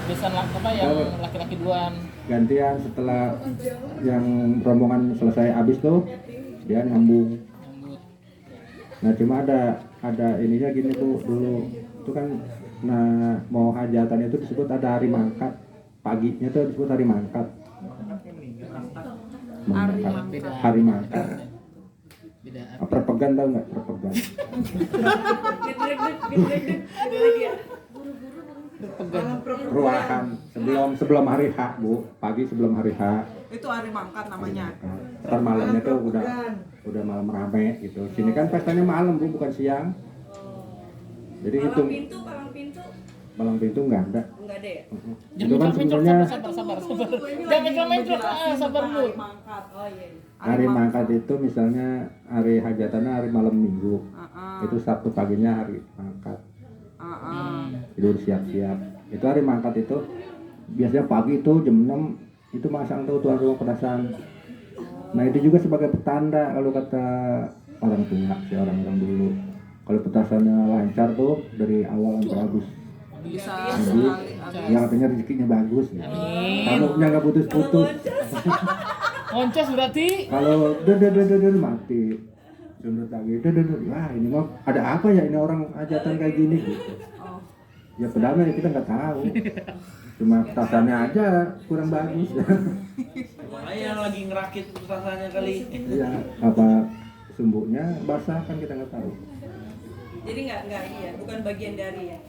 Besan apa yang laki-laki duluan. gantian setelah yang rombongan selesai habis tuh dia nyambung. Nah cuma ada ininya gini bu, dulu itu kan nah mau hajatan itu disebut ada hari mangkat, paginya tuh disebut hari mangkat. Hari mangkat. Beda. Perpegan tau nggak perpegan? Ruahan sebelum hari H bu, pagi sebelum hari H. itu hari mangkat namanya. Ntar malamnya tuh udah malam rame gitu. Sini kan pestanya malam bu, bukan siang. Jadi hitung palang pintu nggak ada. Enggak ada ya? Itu kan sebenarnya sabar. Jangan mencret, sabar dulu. Mangkat. Oh iya. hari mangkat itu misalnya hari hajatannya hari malam minggu. Itu Sabtu paginya hari mangkat. Tidur siap-siap. Itu hari mangkat itu biasanya pagi itu jam 6 itu masang tuh tuan rumah petasan. Nah itu juga sebagai petanda kalau kata orang tua si orang-orang dulu. Kalau petasannya lancar tuh dari awal sampai habis. Bisa Yang katanya rezekinya bagus. Tamunya nggak putus-putus. Konces berarti. Kalau dede mati. Sundut lagi, wah ini mah ada apa ya ini orang hajatan kayak gini gitu. Ya padahal kita nggak tahu. Cuma petasannya aja kurang bagus. Makanya yang lagi ngerakit petasannya kali. Iya, apa sumbunya basah kan kita nggak tahu. Jadi enggak iya, bukan bagian dari ya.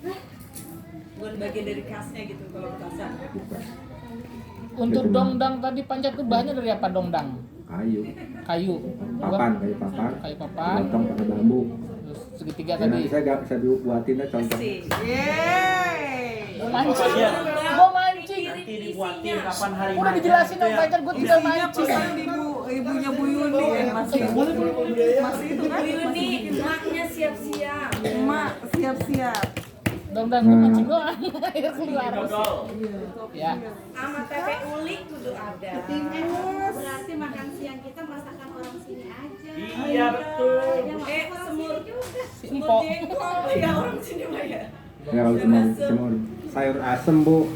Bukan bagian dari khasnya gitu kalau petasan. Untuk dongdang tadi panjat tuh bahannya dari apa dongdang? Kayu papan. Potong pakai bambu. Terus segitiga Ya, tadi. nanti saya bisa dibuatin deh contoh. Mancing. Gua mancing. Nanti dibuatin kapan hari Udah dijelasin dong Panjat, gua tinggal mancing. pesan ibunya Bu Yuni masih itu kan Bu Yuni, emaknya siap-siap. emak siap-siap. Dongdang gua mancing doang. Air keluar. Ya. Sama tempe ulik kudu ada. Berarti makan siang kita masakan orang sini aja. Iya betul. Semur Empok. jengkol ya orang sini mah ya. Ya kalau semur sayur asem bu,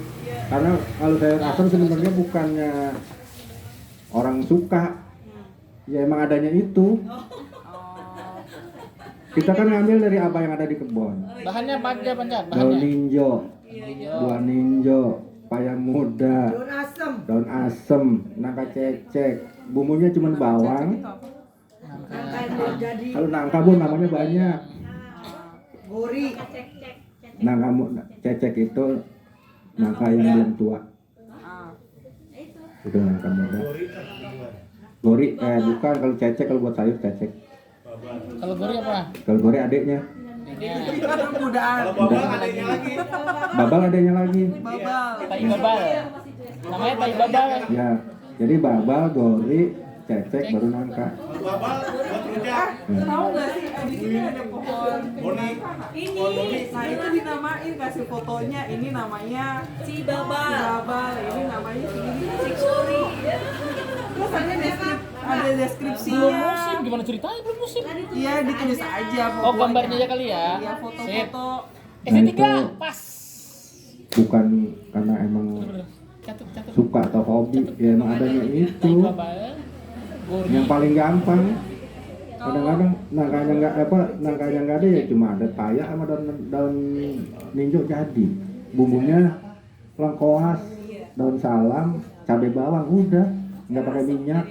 karena kalau sayur asem sebenarnya bukannya orang suka, ya emang adanya itu. Kita kan ngambil dari apa yang ada di kebun. Bahannya apa aja Panjat? Daun Bahannya. ninjo, buah ninjo, payah muda, daun asem, nangka cecek. Bumbunya cuma bawang. Kalau nangka bu namanya banyak. Gori. Nangka cecek itu nangka yang belum tua. Itu nangka muda. Gori bukan, kalau cecek kalau buat sayur cecek. Kalau gori apa? Kalau gori adiknya. Mudaan. Kalau babal adanya lagi. Babal adiknya lagi. Babal. Tai babal. Namanya tai babal. Ya, jadi babal, gori, cecek baru nangka. Kalau babal buat rujak. Tahu nggak sih di sini ada pohon Boni. nah itu dinamain, kasih fotonya, ini namanya Si babal, babal, ini namanya si kori. terus ada Belum deskripsinya. musim, gimana ceritanya belum musim? Iya ditulis aja Oh pokoknya. gambarnya aja kali ya. Iya Sip. foto-foto Nah, SD3 itu pas. bukan karena emang Bener-bener. Catat. suka atau hobi, ya emang adanya itu Gori. yang paling gampang. Kadang-kadang nangkanya nggak ada ya, cuma ada payak sama daun ninjo jadi. Bumbunya lengkoas, daun salam, cabai bawang, udah nggak pakai minyak.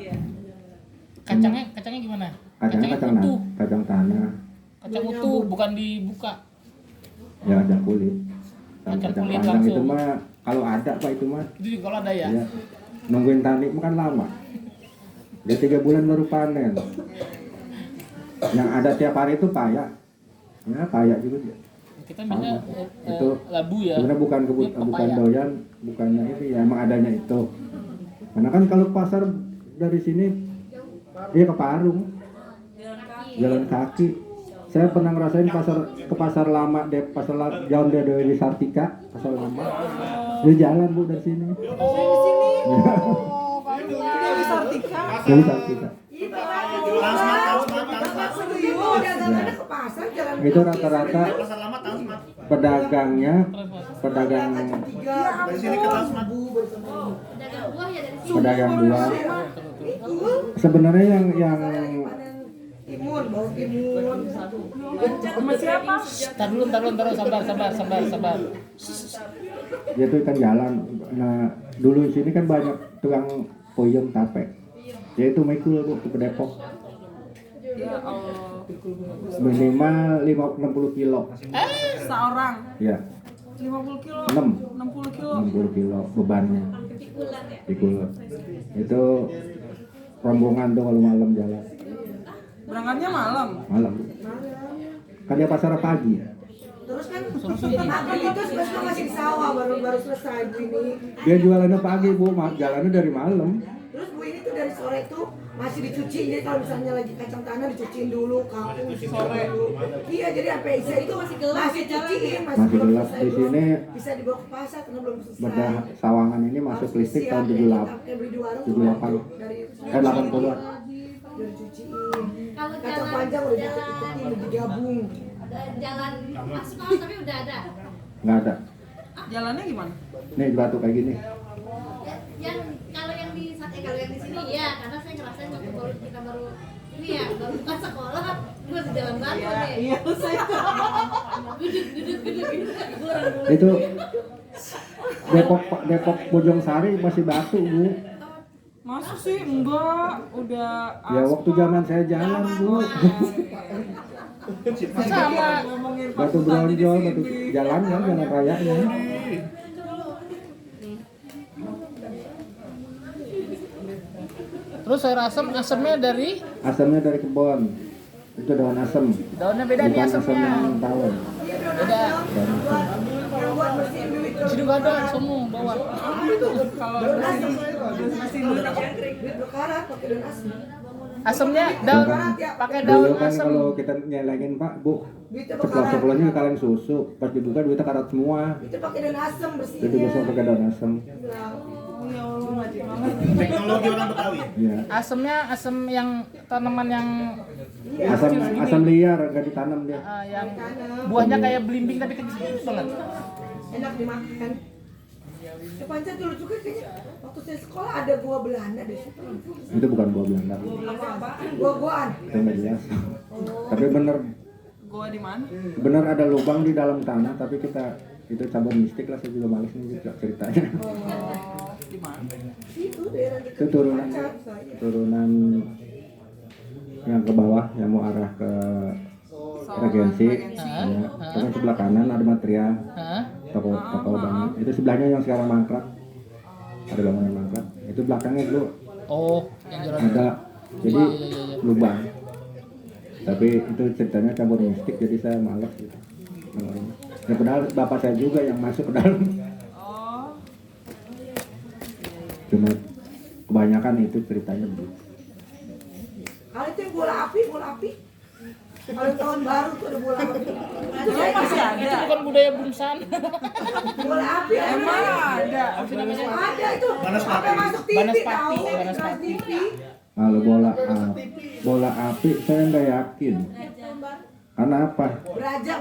Kacangnya gimana? Kacang tanah, Kacang utuh, bukan dibuka. ya ada kulit. Kacang Kacang kulit panjang itu langsung. mah kalau ada Pak itu mah. Itu juga kalau ada ya. Ya, nungguin tani kan lama. Dia 3 bulan baru panen. Yang ada tiap hari itu payak. Ya payak juga dia. Kita bisa Itu labu ya. sebenarnya bukan Papaya. doyan, bukannya itu ya emang adanya itu. Karena kan kalau pasar dari sini dia ke Parung, jalan kaki. Saya pernah ngerasain ke pasar lama Jalan Dewi Sartika, pasar lama. Dia jalan Bu dari sini. Dewi Sartika. Dewi Sartika. Itu rata-rata pedagangnya, pedagang buah. Sebenarnya yang Sama siapa? Tar dulu, sabar. dia tuh kan jalan. Nah dulu di sini kan banyak tukang puyeng tape. Dia itu mikul Bu ke Depok. Ya Allah. Minimal 60 kilo. Seorang Ya, 50 kilo. 60 kilo. kilo bebannya. Pikul. Itu rombongan tuh kalau malam jalan. Berangkatnya malam. Malam. Kan dia pasar pagi. Terus kan pagi itu sebenarnya masih di sawah baru selesai Bu ini. Dia jualannya pagi Bu, jalannya dari malam. Terus Bu ini tuh dari sore itu masih dicuci, jadi kalau misalnya lagi kacang tanah dicuciin dulu, kangkung sore dulu. Iya, jadi sampai isya itu masih cuciin, Masih belum gelap. selesai, Di belum sini bisa dibawa ke pasar karena belum selesai. bedah Sawangan ini masuk listrik tahun 78. 80-an. Udah dicuciin. Kalau Kacang panjang udah diikutin, udah digabung. jalan aspal tapi udah ada. Nggak ada. Jalannya gimana? Nih batu kayak gini. Yang kalau yang di sini ya, karena saya ngerasain waktu kita baru ini ya, baru buka sekolah, gue di jalan batu deh. Iya, saya Duduk. Itu Depok Bojongsari masih batu Bu. masuk sih enggak, udah Ya waktu zaman saya jalan Bu. Sama. Batu bronjol, batu jalan kan, jalan rayanya. Terus sayur asem, asemnya dari Asamnya dari kebun. Itu daun asam. daunnya beda nih Bukan asam asemnya. yang tawon. Beda. Daun asam. Di sini nggak ada semua bawa. kalau masih Berkarat pakai daun asam. Asemnya daun pakai daun Dulu kan asem. kalau kita nyelengin Pak Bu, Duitnya berkarat. ceplos-ceplosnya kalian susu. Pas dibuka duitnya karat semua. Itu pakai daun asam bersihnya. Jadi gosok pakai daun asam. Teknologi orang Betawi. Iya. Asemnya asem yang tanaman yang Asam liar nggak ditanam dia. yang buahnya kayak belimbing tapi kecil banget. Enak dimakan. Panca dulu juga kayaknya waktu saya sekolah ada gua Belanda di situ. Itu bukan buah Belanda. Gua-guaan. Itu nggak jelas. Tapi bener gua di mana? bener ada lubang di dalam tanah, tapi kita itu cabang mistik lah, saya juga males nih ceritanya. Di mana? Itu daerah Itu turunan yang ke bawah yang mau arah ke Regensi, ya. Terus sebelah kanan ada material Hah? toko bangunan. Itu sebelahnya yang sekarang mangkrak, ada bangunan mangkrak. Itu belakangnya dulu Oh, yang jualan. ada, jadi Iya. lubang. Tapi itu ceritanya campur mistik, jadi saya malas gitu. Ya padahal bapak saya juga yang masuk ke dalam. Oh, Cuma kebanyakan itu ceritanya begitu. Kalau itu yang bola api. Kalau tahun baru tuh ada bola api. Itu saya masih ada. Itu bukan budaya bungsan. bola api Emang ada. ada itu. Sampai masuk TV Banas tahu. Pati, Banas Trans Pati. TV. Kalau bola api saya nggak yakin. Karena apa? Beraja.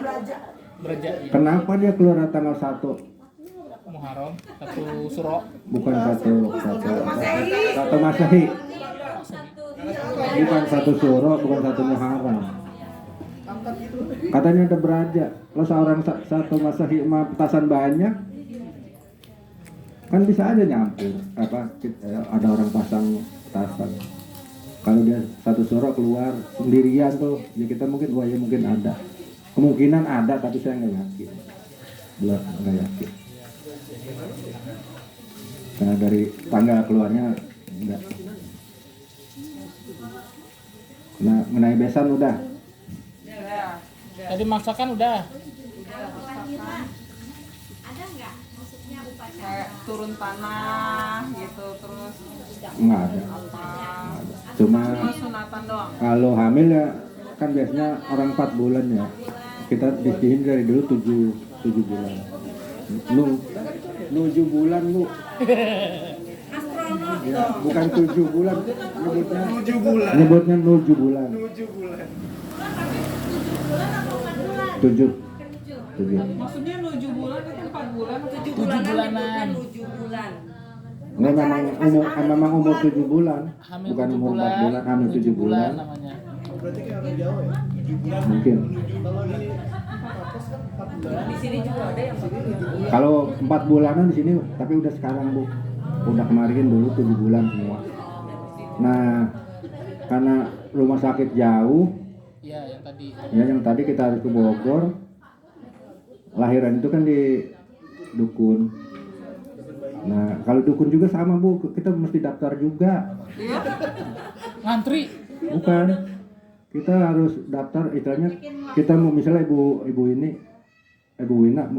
Beraja. Kenapa dia keluar tanggal 1? Muharram, 1 Suro. Bukan satu Masehi. Bukan 1 Suro, bukan 1 Muharram. Katanya ada beraja. Kalau seorang 1 Masehi mah petasan banyak, kan bisa aja nyampur. Ada orang pasang petasan. Kalau dia 1 Suro keluar sendirian tuh, ya kita mungkin mungkin ada. Kemungkinan ada, tapi saya nggak yakin. Belum nggak yakin. Karena dari tanggal keluarnya enggak. Nah, mengenai besan udah. Tadi masakan udah. Kelahiran ada nggak maksudnya upacara Kayak turun tanah gitu, terus Enggak ada. apa? Cuma Cuma sunatan doang. kalau hamil ya kan biasanya orang 4 bulan ya. Kita di sini dari dulu 7 bulan. 7 bulan, Bu. Astronot Ya, dong. bukan 7 bulan. Nyebutnya 7 bulan. Nyebutnya 7 bulan. 7 bulan. 7. Maksudnya 7 bulan itu 4 bulan atau 7 bulanan bulanan. menyebutnya 7 bulan. Enggak, memang umur 7 bulan. Hamil Bukan 7 umur 4 bulan, hamil 7 7 bulan. namanya. Berarti kayak orang Jawa ya? 7 bulan. Mungkin. Kalau di Papas kan 4 bulan. Di sini juga ada yang 4 bulan. Kalau 4 bulanan di sini, tapi udah sekarang, Bu. Udah kemarin dulu 7 bulan semua. Nah, karena rumah sakit jauh, Iya, yang tadi. ya yang tadi kita harus ke Bogor. Lahiran itu kan di dukun. Nah, kalau dukun juga sama, Bu. Kita mesti daftar juga. Ngantri. Bukan. Kita harus daftar, istilahnya kita mau misalnya Ibu Wina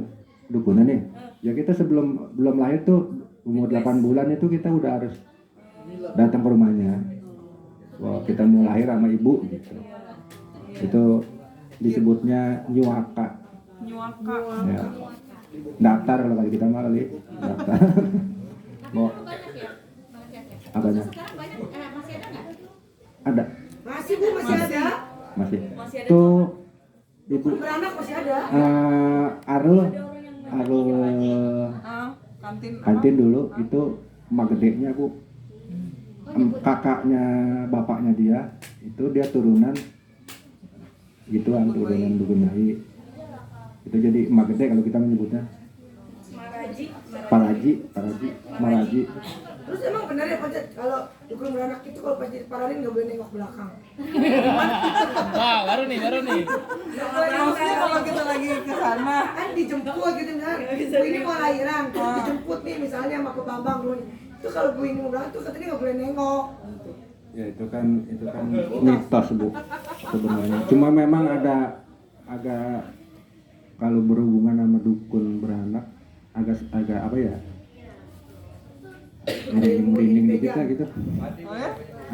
dukunnya nih. Ya kita belum lahir tuh umur 8 bulan itu kita udah harus datang ke rumahnya. Wah, kita mau lahir sama ibu gitu. Itu disebutnya nyuaka. nyuaka. Ya. Daftar kalau kali kita mah kali daftar. Mau banyak ya? Banyak ya? apanya? Sekarang banyak, masih ada nggak? Ada, Masih Bu, masih ada. masih. Masih ada Tuh ibu Beranak masih ada. Arul Kantin kantin dulu itu emak gedenya, Bu. Kakaknya bapaknya dia itu dia turunan gituan, turunan dukun nyai. Itu jadi emak gede kalau kita menyebutnya. Maraji. Terus emang benar ya Pak, kalau dukun beranak itu kalau pas diparanin nggak boleh nengok belakang. Wah, baru nih. Maksudnya kalau kita lagi ke sana Kan dijemput gitu misalnya, Bu ini mau lahiran, dijemput nih misalnya sama Pak Bambang dulu. Itu kalau Bu ini mau berangkat tuh katanya nggak boleh nengok. Ya itu kan mitos, Bu, sebenarnya. Cuma memang ada agak kalau berhubungan sama dukun beranak agak apa ya? Merinding dikit lah gitu.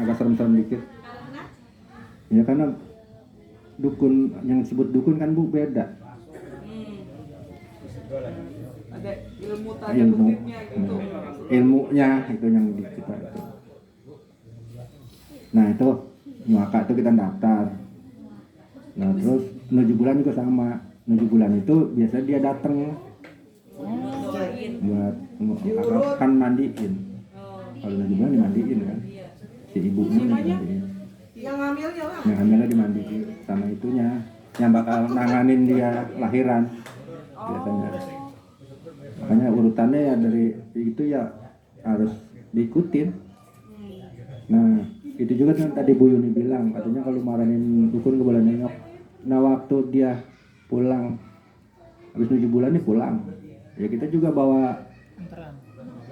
Agak serem-serem dikit. Ya karena dukun yang disebut dukun kan, Bu, beda. ada ilmu tanda Ilmu, kutipnya gitu. ilmunya itu yang di kita itu. Nah itu nyuaka itu kita daftar. Nah terus 7 bulan juga sama. 7 bulan itu biasanya dia datang buat kan mandiin. Kalau 7 bulan dimandiin kan, si ibunya dimandiin. Yang hamilnya lah. Yang hamilnya dimandiin sama itunya, yang bakal nanganin dia lahiran biasanya. Makanya urutannya ya dari itu ya harus diikutin. Nah itu juga kan tadi Bu Yuni bilang, katanya kalau marahin dukun gak boleh nengok. Nah waktu dia pulang habis 7 bulan nih pulang, ya kita juga bawa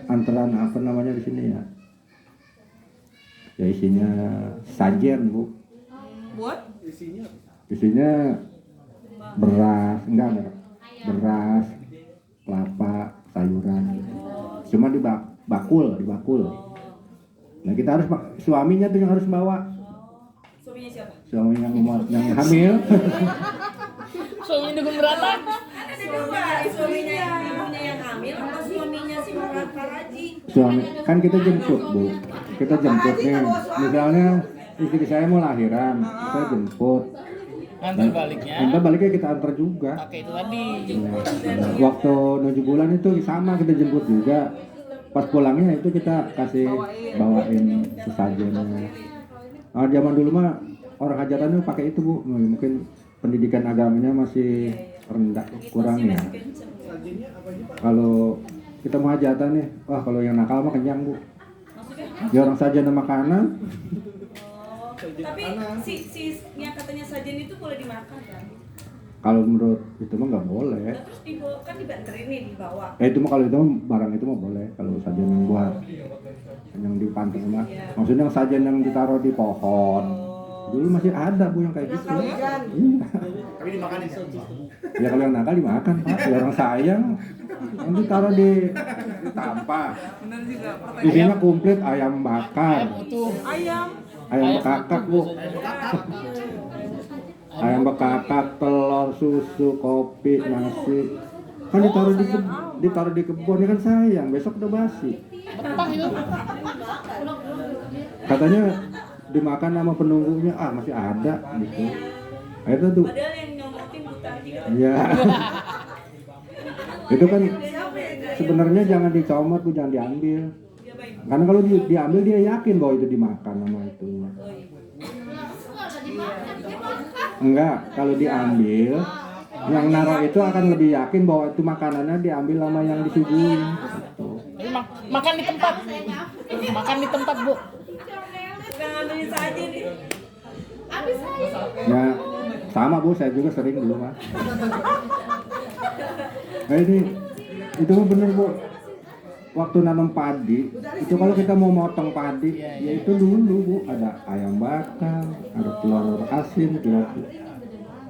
antaran apa namanya di sini ya, ya isinya sajen, Bu. Buat Isinya beras, enggak beras, kelapa, sayuran gitu. Cuma dibakul. Nah kita harus, suaminya tuh yang harus bawa. Suaminya siapa? Suami yang hamil. Suami dukun beranak. Ada dua, suaminya ibunya yang hamil atau suaminya si Paraji? Suami kan kita jemput, Bu. Kita jemput nih. Misalnya istri saya mau lahiran, saya jemput. Ngantar baliknya. Ntar baliknya kita antar juga. Pakai itu tadi. Waktu 7 bulan itu sama kita jemput juga. Pas pulangnya itu kita kasih bawain sesajennya. Nah, zaman dulu mah orang hajatannya pakai itu Bu. Mungkin pendidikan agamanya masih rendah, kurang ya. Kalau kita mau hajatan nih, wah kalau yang nakal mah kenyang Bu. Ya orang sajian makanan. Tapi yang katanya sajian itu boleh dimakan kan? Kalau menurut itu mah nggak boleh. Nah, terus dibawa kan dibanterin nih dibawa. Itu mah kalau itu mah barang itu mah boleh. Kalau sajian yang buat yang di pantai mah, maksudnya yang sajian yang ditaruh di pohon. Dulu masih ada Bu yang kayak gitu. Iya. Tapi dimakanin ya. Ya kalau yang nakal dimakan Pak. Ya orang sayang yang ditaruh di tampah. Bener juga. Isinya komplit ayam bakar, ayam bekakak Bu. Ayam bekakak, telur, susu, kopi, nasi. Kan ditaruh di kebun ya kan sayang. Besok udah basi. Betah itu. Katanya dimakan sama penunggunya, masih ada gitu. Akhirnya tuh. Padahal yang nyomotin buta juga. Iya. Itu kan sebenarnya jangan dicomot Bu, jangan diambil. Karena kalau diambil dia yakin bahwa itu dimakan sama itu. Enggak, kalau diambil yang naruh itu akan lebih yakin bahwa itu makanannya diambil sama yang disuguhin. Jadi makan di tempat. Makan di tempat Bu. Bukan ngambilin saja nih. Ya sama Bu, saya juga sering dulu Mas. Nah ini itu mah bener Bu. Waktu nanam padi, itu kalau kita mau motong padi, ya itu dulu Bu, ada ayam bakar, ada telur asin, telur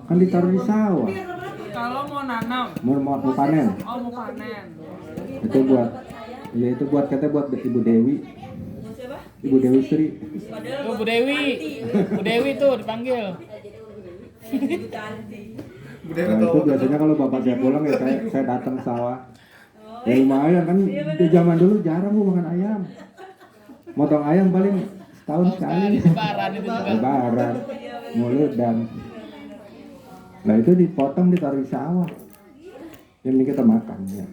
kan ditaruh di sawah. Kalau mau nanam, Mau panen, mau panen. itu buat katanya buat Ibu Dewi, Ibu Dewi Sri. Tuh Bu Dewi. Bu Dewi tuh dipanggil. Nah itu biasanya kalau bapak saya pulang ya saya datang ke sawah. Ya lumayan kan, di zaman dulu jarang Bu makan ayam. Motong ayam paling setahun sekali. Lebaran itu juga. Lebaran, mulut dan. Nah itu dipotong ditaruh di sawah. Ini kita makan ya.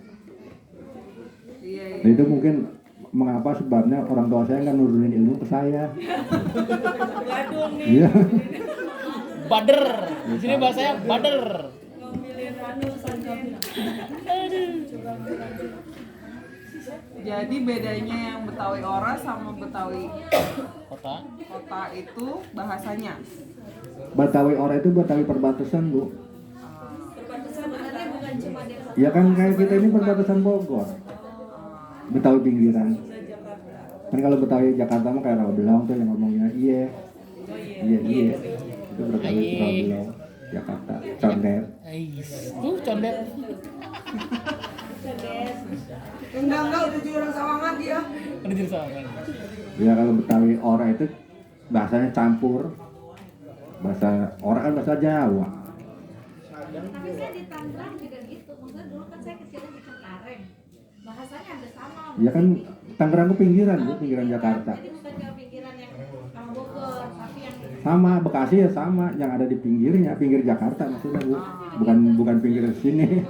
Nah, itu mungkin mengapa sebabnya orang tua saya nggak nurunin ilmu ke saya. Gadung nih. Iya. Bader. Di sini bahasanya bader. Ngambilin anu saja. Jadi bedanya yang Betawi Ora sama Betawi Kota. Kota itu bahasanya. Betawi Ora itu Betawi perbatasan Bu. Perbatasan sebenarnya bukan cuma desa. Ya kan kayak kita ini perbatasan Bogor. Betawi pinggiran. Kan kalau Betawi Jakarta mah kayak Rawabelong tuh yang ngomongnya iya. Itu Betawi Rawabelong Jakarta. Condet. Tuh condet. Enggak, udah jadi orang Sawangan dia. Udah jadi sama. Ya kalau Betawi Ora itu bahasanya campur. Bahasa Ora kan bahasa Jawa. Tapi saya di Tangerang juga gitu. Maksudnya dulu kan saya kecilnya di Cengkareng. Bahasanya hampir sama. Ya kan Tangerang itu pinggiran Bu, pinggiran Jakarta. Jadi bukan ke pinggiran yang sama Bogor, tapi yang Sama, Bekasi ya sama, yang ada di pinggirnya, pinggir Jakarta maksudnya Bu. Bukan pinggir sini.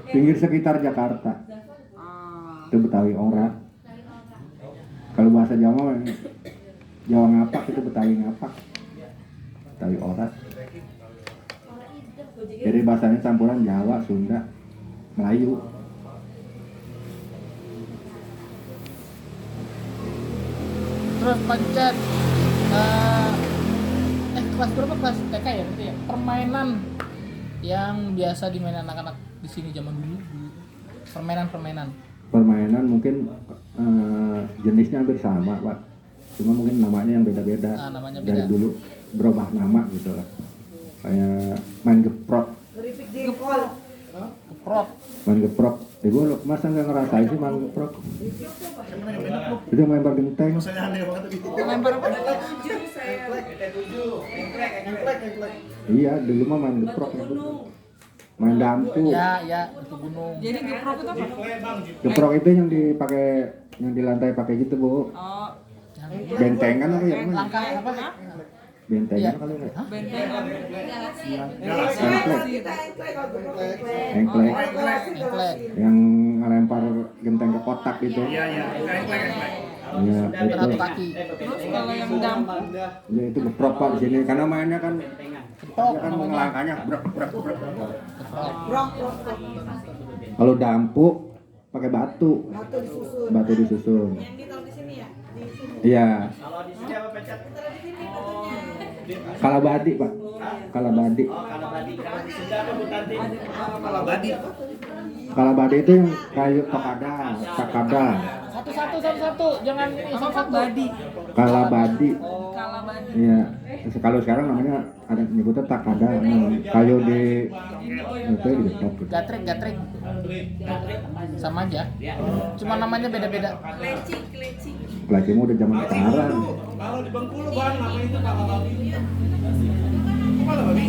Pinggir sekitar Jakarta. Itu Betawi Ora. Kalau bahasa Jawa Jawa ngapak itu Betawi ngapak. Betawi Ora. Jadi bahasanya campuran Jawa, Sunda, Melayu. Terus pencet kelas berapa, kelas TK ya itu ya, permainan yang biasa dimainin anak-anak di sini zaman dulu. Permainan Mungkin jenisnya hampir sama Pak, cuma mungkin namanya yang beda-beda. Namanya Dari beda. dulu berubah nama gitu lah, kayak main geprok. Main geprok, Ibu masa nggak ngerasain sih main geprok? Itu main genteng. Lempar apa? Iya, dulu mah main geprok itu. Main dampu. Ya itu gunung. Jadi geprok itu apa? Geprok itu yang dipakai, yang di lantai pakai gitu Bu. Oh, Bentengan apa ya? Langkah apa? bentengan Iya. kali nggak? Bentengan. Engklek, kita engklek kalau dulu engklek. Engklek. Kalau gelasi, gelasi. Yang ngelempar genteng ke kotak gitu. Iya, engklek. Iya, itu. Beratus kaki. Terus kalau yang dampu, Ya itu geprok Pak di sini karena mainnya kan dia kan ngelangkahnya brek. Brok, brok, brok. Kalau dampu pakai batu Batu disusun. disusun. Yang ditaruh di sini ya? Di sini. Iya, Kalau di sini apa pecat? Ditaruh di sini batunya. kalabadi Pak. Kalabadi. Oh, kalau tadi kan sudah apa Bu Tanti? Badi. Kalabadi itu yang kayu tokada, sakada. Satu, jangan ini satu. badi, Kalabadi. kalabadi. Iya. Kalau sekarang namanya ada nyebutnya takada. Kayu di itu gitu. Gatrek. Sama aja. Cuma namanya beda-beda. Kleci. Lagi mau udah zaman sekarang. Kalau di Bengkulu Bang namanya itu kepala babi. Kepala babi.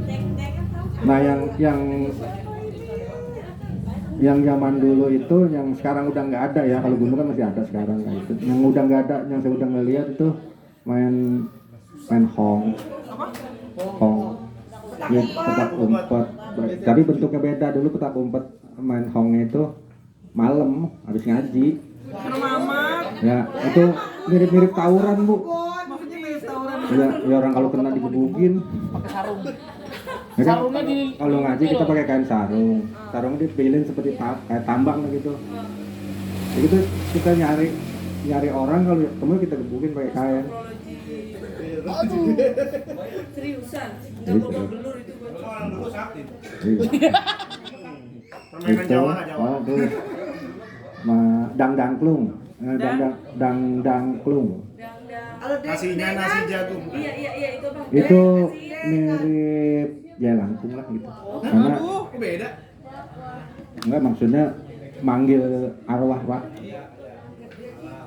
Deng-dengan tahu kan? Nah yang zaman dulu itu yang sekarang udah nggak ada ya, kalau gunung kan masih ada sekarang kayak itu. Yang udah nggak ada, yang saya udah ngeliat itu main hong. Ya, petak umpet. Tapi bentuknya beda. Dulu petak umpet main hongnya itu malam habis ngaji. Bermamat, Ya itu mirip-mirip tawuran Bu. maksudnya mirip tawuran. Ya orang kalau kena digebukin. Pakai sarung. Ya kan, Sarungnya di- kalau ngaji kita pakai kain sarung. Sarungnya dipilin seperti kayak tambang gitu. Jadi itu kita nyari orang kalau ketemu kita gebukin pakai kain. Seriusan, Iya, nggak bawa belur itu buat Orang dulu sakti. Iya. Permainan Itu, Jawa. itu, dangklung, dangklung. dang-dang. Kalau Nasinya nasi jagung. Iya itu bang. Itu mirip jelangkung lah gitu. Karena Kok beda? enggak maksudnya manggil arwah Pak.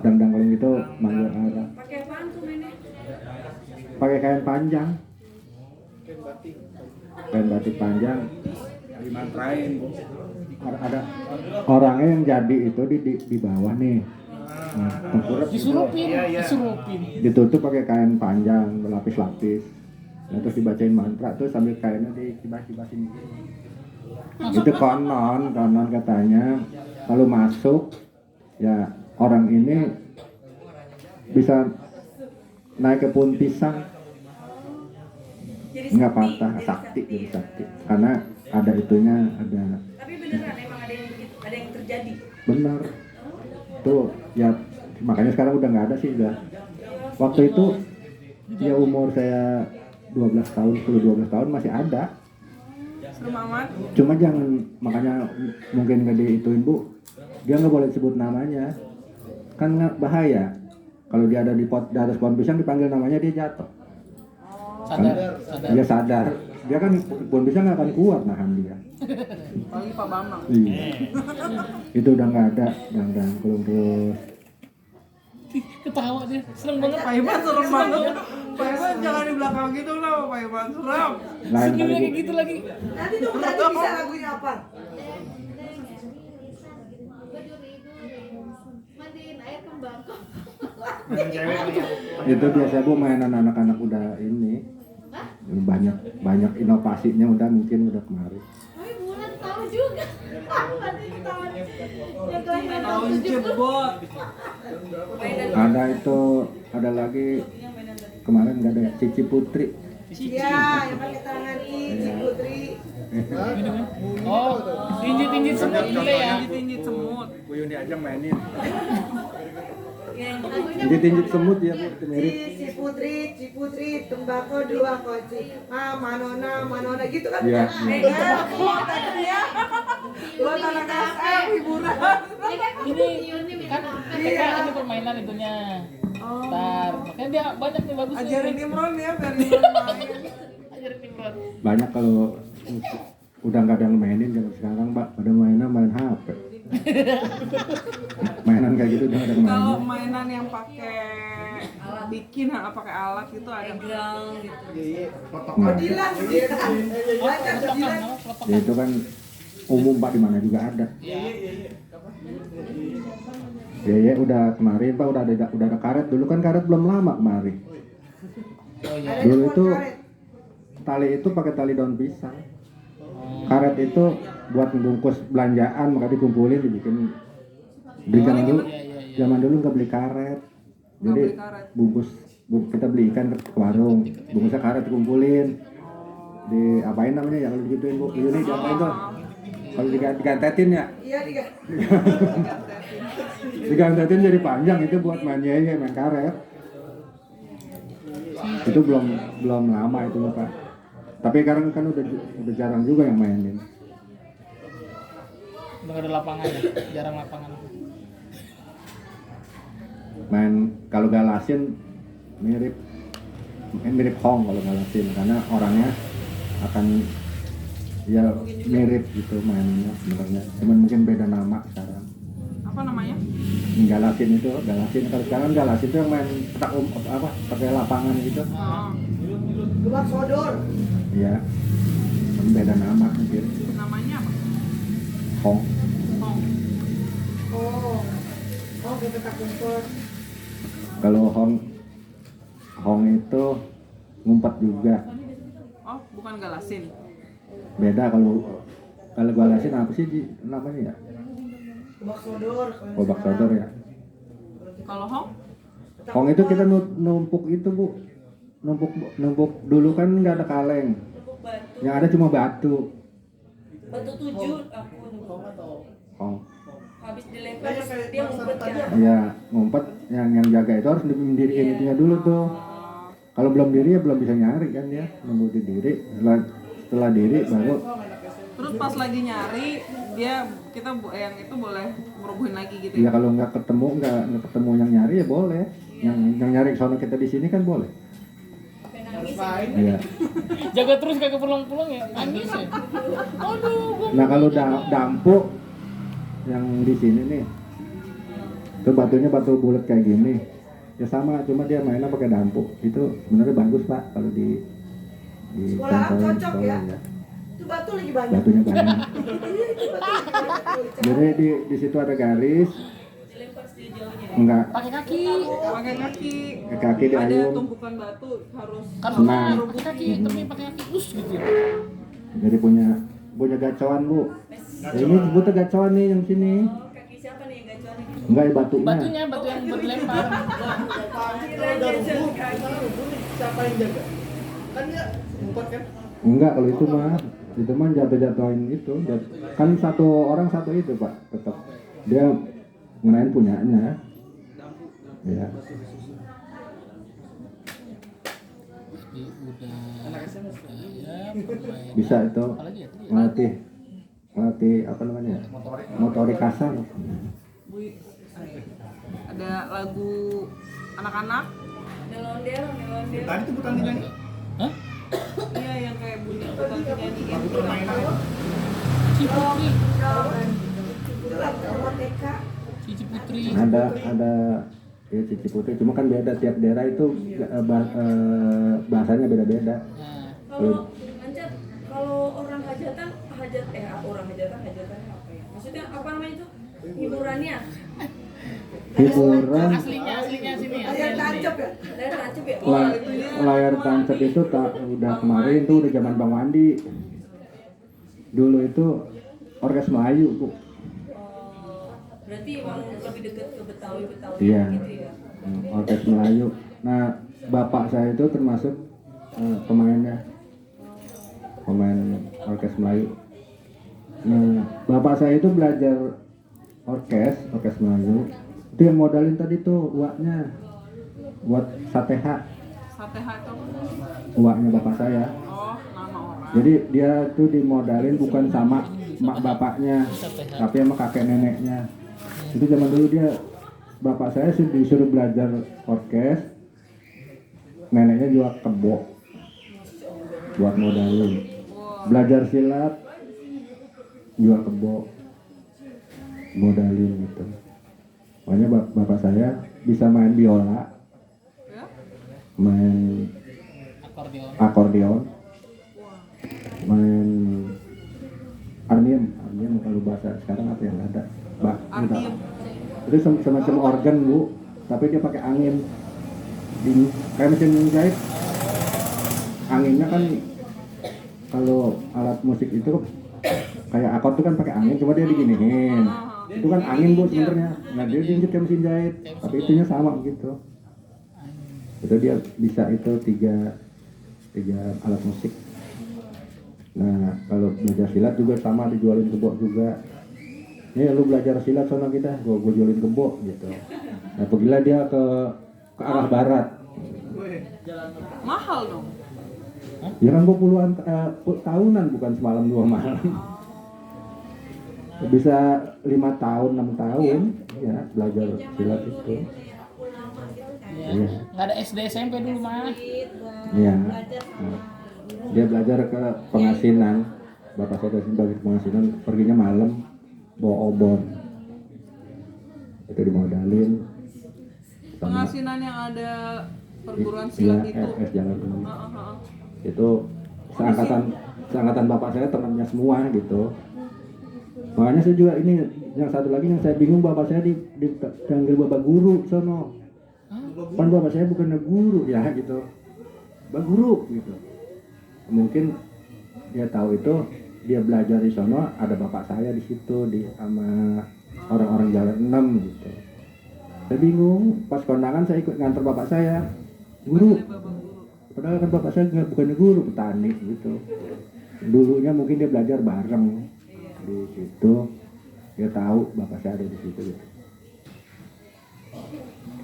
Dangklung itu manggil arwah. Pakai apaan tuh mainnya? Pakai kain panjang. Kain batik panjang. Dimantrain. Ada orangnya yang jadi itu di bawah nih. Nah, tengkurap Disurupin. Iya. ditutup pakai kain panjang berlapis-lapis. Nah, terus dibacain mantra terus sambil kainnya dikibas-kibasin. Itu konon katanya kalau masuk ya orang ini bisa naik ke pohon pisang. Jadi Nggak sakti, patah, jadi sakti jadi ya. sakti. Karena ada itunya, ada Tapi beneran emang ada yang begitu, ada yang terjadi. benar. Tuh ya makanya sekarang udah nggak ada sih udah. Waktu itu ya umur saya 12 tahun, 10-12 tahun masih ada. Serem amat. Cuma jangan, makanya mungkin nggak diituin Bu. Dia nggak boleh sebut namanya. Kan bahaya. Kalau dia ada di atas pohon pisang dipanggil namanya dia jatuh. Sadar. Dia sadar. Dia kan pohon pisang nggak akan kuat nahan dia. Pagi Pak Bambang. Iya. Itu udah nggak ada, dangklung terus. Ketawa dia. Seneng banget. Pak Iman serem banget. Pak Iman jangan di belakang gitu lah, Pak Iman serem. Lain Senyumnya kali kayak Bu. gitu lagi. Nanti tuh tadi bisa lagunya apa? Mandiin air kembang kok. Itu biasa Bu mainan anak-anak udah ini. Banyak inovasinya udah mungkin udah kemarin. Tapi bulan tahu juga. Mandiin tahu. Ya kalian Tahun jebot. Ada itu, ada lagi kemarin nggak ada Cici Putri. Iya, yang pakai tangan ini, Putri. Oh, tinjit semut gitu ya. Tinjit semut. Buyun diajak mainin. Tinjit semut ya Bu, itu mirip. Si Putri, tembakau 2 koci. Manona gitu kan? Iya, Ya. Buat anak-anak hiburan. Ini kan TK ada permainan itunya. Ntar, makanya dia banyak nih bagus Ajarin nih. Imron ya, biar Imron main. Ajarin Imron. Banyak kalau udah nggak ada yang mainin zaman sekarang Pak, pada main HP. Mainan kayak gitu udah nggak ada yang Kalau mainin. mainan yang pakai alat bikin, pakai alat itu ada. Egrang gitu. Bedilan. Banyak bedilan. Ya itu kan umum Pak, di mana juga ada. Ya udah kemarin Pak udah ada karet. Dulu kan karet belum lama kemarin. Oh iya. Ada Dulu yang itu buat karet. tali itu pakai tali daun pisang. Karet itu buat membungkus belanjaan, maka dikumpulin dibikin. Di zaman dulu, zaman dulu nggak beli karet. Jadi beli karet. kita beli ikan ke warung, bungkusnya karet dikumpulin. Di apain namanya ya kalau digituin Bu? Ini diapain tuh? Kalau digantetin ya? Iya nih. Digantetin jadi panjang itu buat main yeye, main karet. Itu belum lama itu Pak. Tapi sekarang kan udah jarang juga yang mainin. Udah nggak ada lapangannya, jarang lapangan. Main kalau galasin mirip Hong kalau galasin karena orangnya akan ya mirip gitu mainnya sebenarnya. Cuman mungkin beda nama sekarang. Apa namanya? Galasin kalau sekarang galasin itu yang main petak pakai lapangan gitu. Gebak sodor. Iya. Beda nama mungkin. Namanya apa? Hong. Oh. Oh, petak umpet. Kalau Hong itu ngumpet juga. Oh, bukan galasin. Beda kalau galasin apa sih namanya ya? Gebak sodor. Gobak sodor ya. Kalau Hong? Hong itu kita numpuk itu Bu. Numpuk dulu kan nggak ada kaleng. Batu. Yang ada cuma batu. Batu 7 aku Hong. habis dilempar dia ngumpet ya. Ya ngumpet yang jaga itu harus mendiriin itunya dulu tuh. Kalau belum diri ya belum bisa nyari kan ya. Nunggu didiri. Setelah diri baru. Terus pas lagi nyari kita yang itu boleh merubuhin lagi gitu Ya ya? kalau nggak ketemu yang nyari ya boleh. Yang nyari sono kita di sini kan boleh. Iya. Jaga terus kagak pulang-pulang ya, nangis ya. Aduh, gua Nah kalau dampu yang di sini nih, itu batunya batu bulat kayak gini, ya sama, cuma dia mainnya pakai dampu. Itu sebenarnya bagus Pak kalau di Sekolahan contohin cocok sekolah, ya. Itu batu lagi banyak. Batunya banyak. Iya, itu batu lagi banyak. Jadi di situ ada garis, Dilempar sejauhnya. enggak pakai kaki. Pakai kaki. ke kaki Ada diayun. tumpukan batu harus Kan Senang. pakai kaki, tapi pakai kaki gitu. Jadi punya gacoan Bu. Ini sebutnya gacoan nih yang sini. Oh, kaki siapa nih yang gacuan ini? Enggak ya batunya. Batunya, batu yang buat dilempar. Siapa yang jaga? Kan dia ngumpet kan? Enggak kalau itu mah jatuh-jatuhin itu. Kan satu orang satu itu Pak, tetap dia ngenain punyanya. Ya. Bisa itu melatih apa namanya? Motorik kasar. ada lagu anak-anak. Melondel. Tadi tuh bukan nyanyi. Hah? Iya yang kayak bunyi ikutan nyanyi Lagu gitu. permainan. Ciputri, Itu lagu nomor TK. Cici Putri. Ada ya Cici Putri, cuma kan beda tiap daerah itu bahasanya beda-beda. Nah, Kalau Ancat, kalau orang hajatan apa ya? Maksudnya apa namanya itu? Hiburannya. Hiburan aslinya sini. Layar tancap ya. Layar tancap ya. layar tancap itu udah kemarin tuh udah zaman Bang Wandi. Dulu itu orkes Melayu Bu. Berarti emang lebih dekat ke Betawi Iya. gitu ya. Orkes Melayu. Nah bapak saya itu termasuk pemain orkes Melayu. Nah bapak saya itu belajar orkes Melayu. Itu yang modalin tadi tuh uaknya buat sateha. Sateha itu Uaknya bapak saya. oh nama orang. Jadi dia tuh dimodalin bukan sama mak bapaknya, tapi sama kakek neneknya. Itu zaman dulu bapak saya disuruh belajar orkes, neneknya juga kebo buat modalin. Belajar silat juga kebo modalin gitu. Makanya bapak saya bisa main biola, Ya? main akordeon, main arnium kalau bahasa sekarang apa yang ada, Artium. Itu semacam organ bu, tapi dia pakai angin. Kayak mesin jahit, anginnya kan kalau alat musik itu kayak akord itu kan pakai angin, cuma dia diginiin. Itu kan angin bu sebenarnya. Nah dia diinjek kayak mesin jahit, tapi itunya sama gitu. Itu dia bisa itu tiga alat musik. Nah kalau belajar silat juga sama, dijualin kebo juga. Nih lu belajar silat sono kita, gua jualin kebo gitu. Nah pergilah dia ke arah barat. Mahal dong. Ya kan gua puluhan tahunan, bukan semalam 2 malam. Bisa 5 tahun 6 tahun ya belajar silat itu. Iya. Nggak ada SD SMP dulu mah. Iya. Nah, dia belajar ke Pengasinan. Bapak saya dari sebagai Pengasinan, perginya malam bawa obor. Itu dimodalin. Pengasinan yang ada perguruan silat itu. RS Jalan ini. Itu seangkatan bapak saya temannya semua gitu. Makanya saya juga ini yang satu lagi yang saya bingung, bapak saya dipanggil bapak guru sono. Pan bapak saya bukan guru ya gitu. Bapak guru gitu. Mungkin dia tahu itu, dia belajar di sono, ada bapak saya di situ sama orang-orang Jalan 6 gitu. Saya bingung, pas kondangan saya ikut nganter bapak saya, guru. Padahal kan bapak saya bukannya guru, petani gitu. Dulunya mungkin dia belajar bareng di situ, dia tahu bapak saya ada di situ gitu.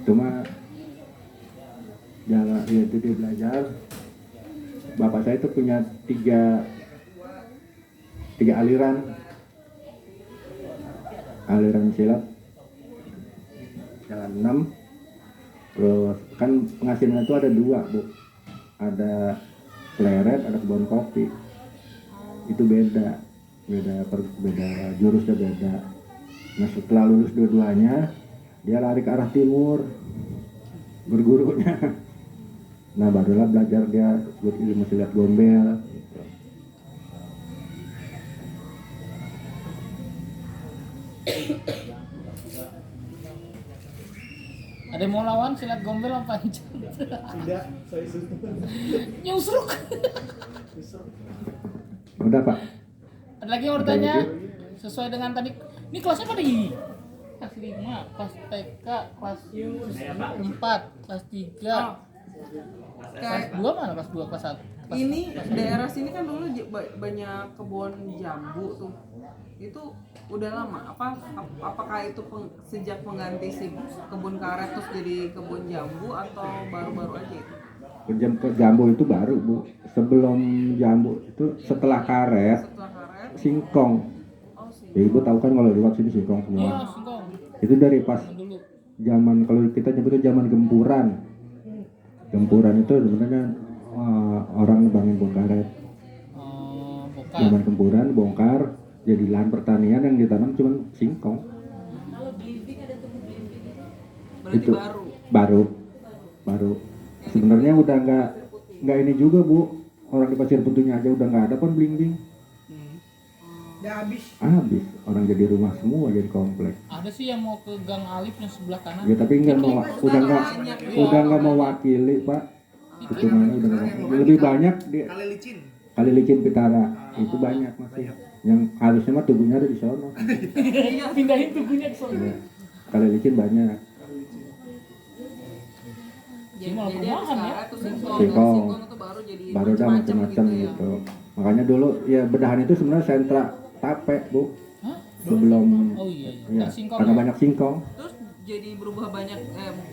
Cuma jalan ya itu dia belajar. Bapak saya itu punya tiga aliran silat. Jalan 6. Terus kan Pengasinan itu ada 2 bu, ada Pleret, ada Kebon Kopi. Itu beda jurusnya beda. Nah setelah lulus dua-duanya, dia lari ke arah timur bergurunya. Nah barulah belajar dia buat ilmu silat gombel gitu. Ada yang mau lawan silat gombel apa aja? Tidak, saya suka. Nyusruk. Udah pak. Ada lagi yang mau bertanya? Sesuai dengan tadi. Ini kelasnya pada ini. Kelas 5, kelas TK, kelas 4, kelas 3. Kelas 2 mana? Kelas 2, kelas 1. Ini daerah sini kan dulu banyak kebun jambu tuh. Itu udah lama. Apakah itu sejak pengganti si kebun karet terus jadi kebun jambu atau baru-baru aja itu? Jambu itu baru bu. Sebelum jambu itu setelah karet. Singkong. Ya ibu tahu kan kalau lewat sini singkong semua. Iya, singkong. Itu dari pas zaman, kalau kita nyebutnya zaman gempuran. Gempuran itu sebenarnya orang nebangin pohon karet. Zaman gempuran bongkar, jadi lahan pertanian yang ditanam cuma singkong. Kalau belimbing ada tumbuh belimbing Itu baru. Sebenarnya udah nggak ini juga bu. Orang di Pasir Putihnya aja udah nggak ada pun belimbing. Udah habis. Orang jadi rumah semua, jadi komplek. Ada sih yang mau ke Gang Alif yang sebelah kanan. Ya tapi udah nggak mau wakili pak. Itu mana udah lebih banyak di Kali Licin Pitara. Itu banyak masih. Yang harusnya mah tubuhnya ada di sono. Iya, pindahin tubuhnya ke sana. Ya. Kali Licin banyak. Jadi malah perumahan ya. Singkong baru ada macam-macam gitu. Makanya dulu ya Bedahan itu sebenarnya sentra tape bu. Sebelum ya, karena banyak singkong. Terus jadi berubah banyak,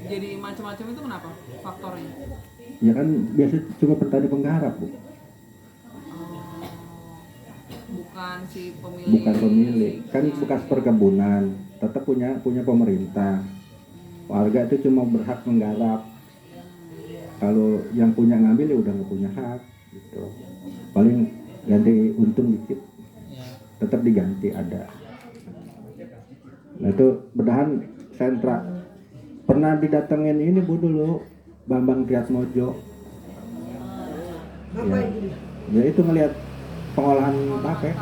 jadi macam-macam itu kenapa faktornya? Ya kan biasa cuma petani penggarap bu. Bukan si pemilik. Bukan pemilik, kan bekas perkebunan, tetap punya pemerintah. Warga itu cuma berhak menggarap. Kalau yang punya ngambil ya udah nggak punya hak gitu. Paling ganti untung dikit, tetap diganti ada. Nah itu Bedahan sentra. Pernah didatengin ini bu dulu Bambang Triatmojo. Ya itu ngelihat pengolahan tape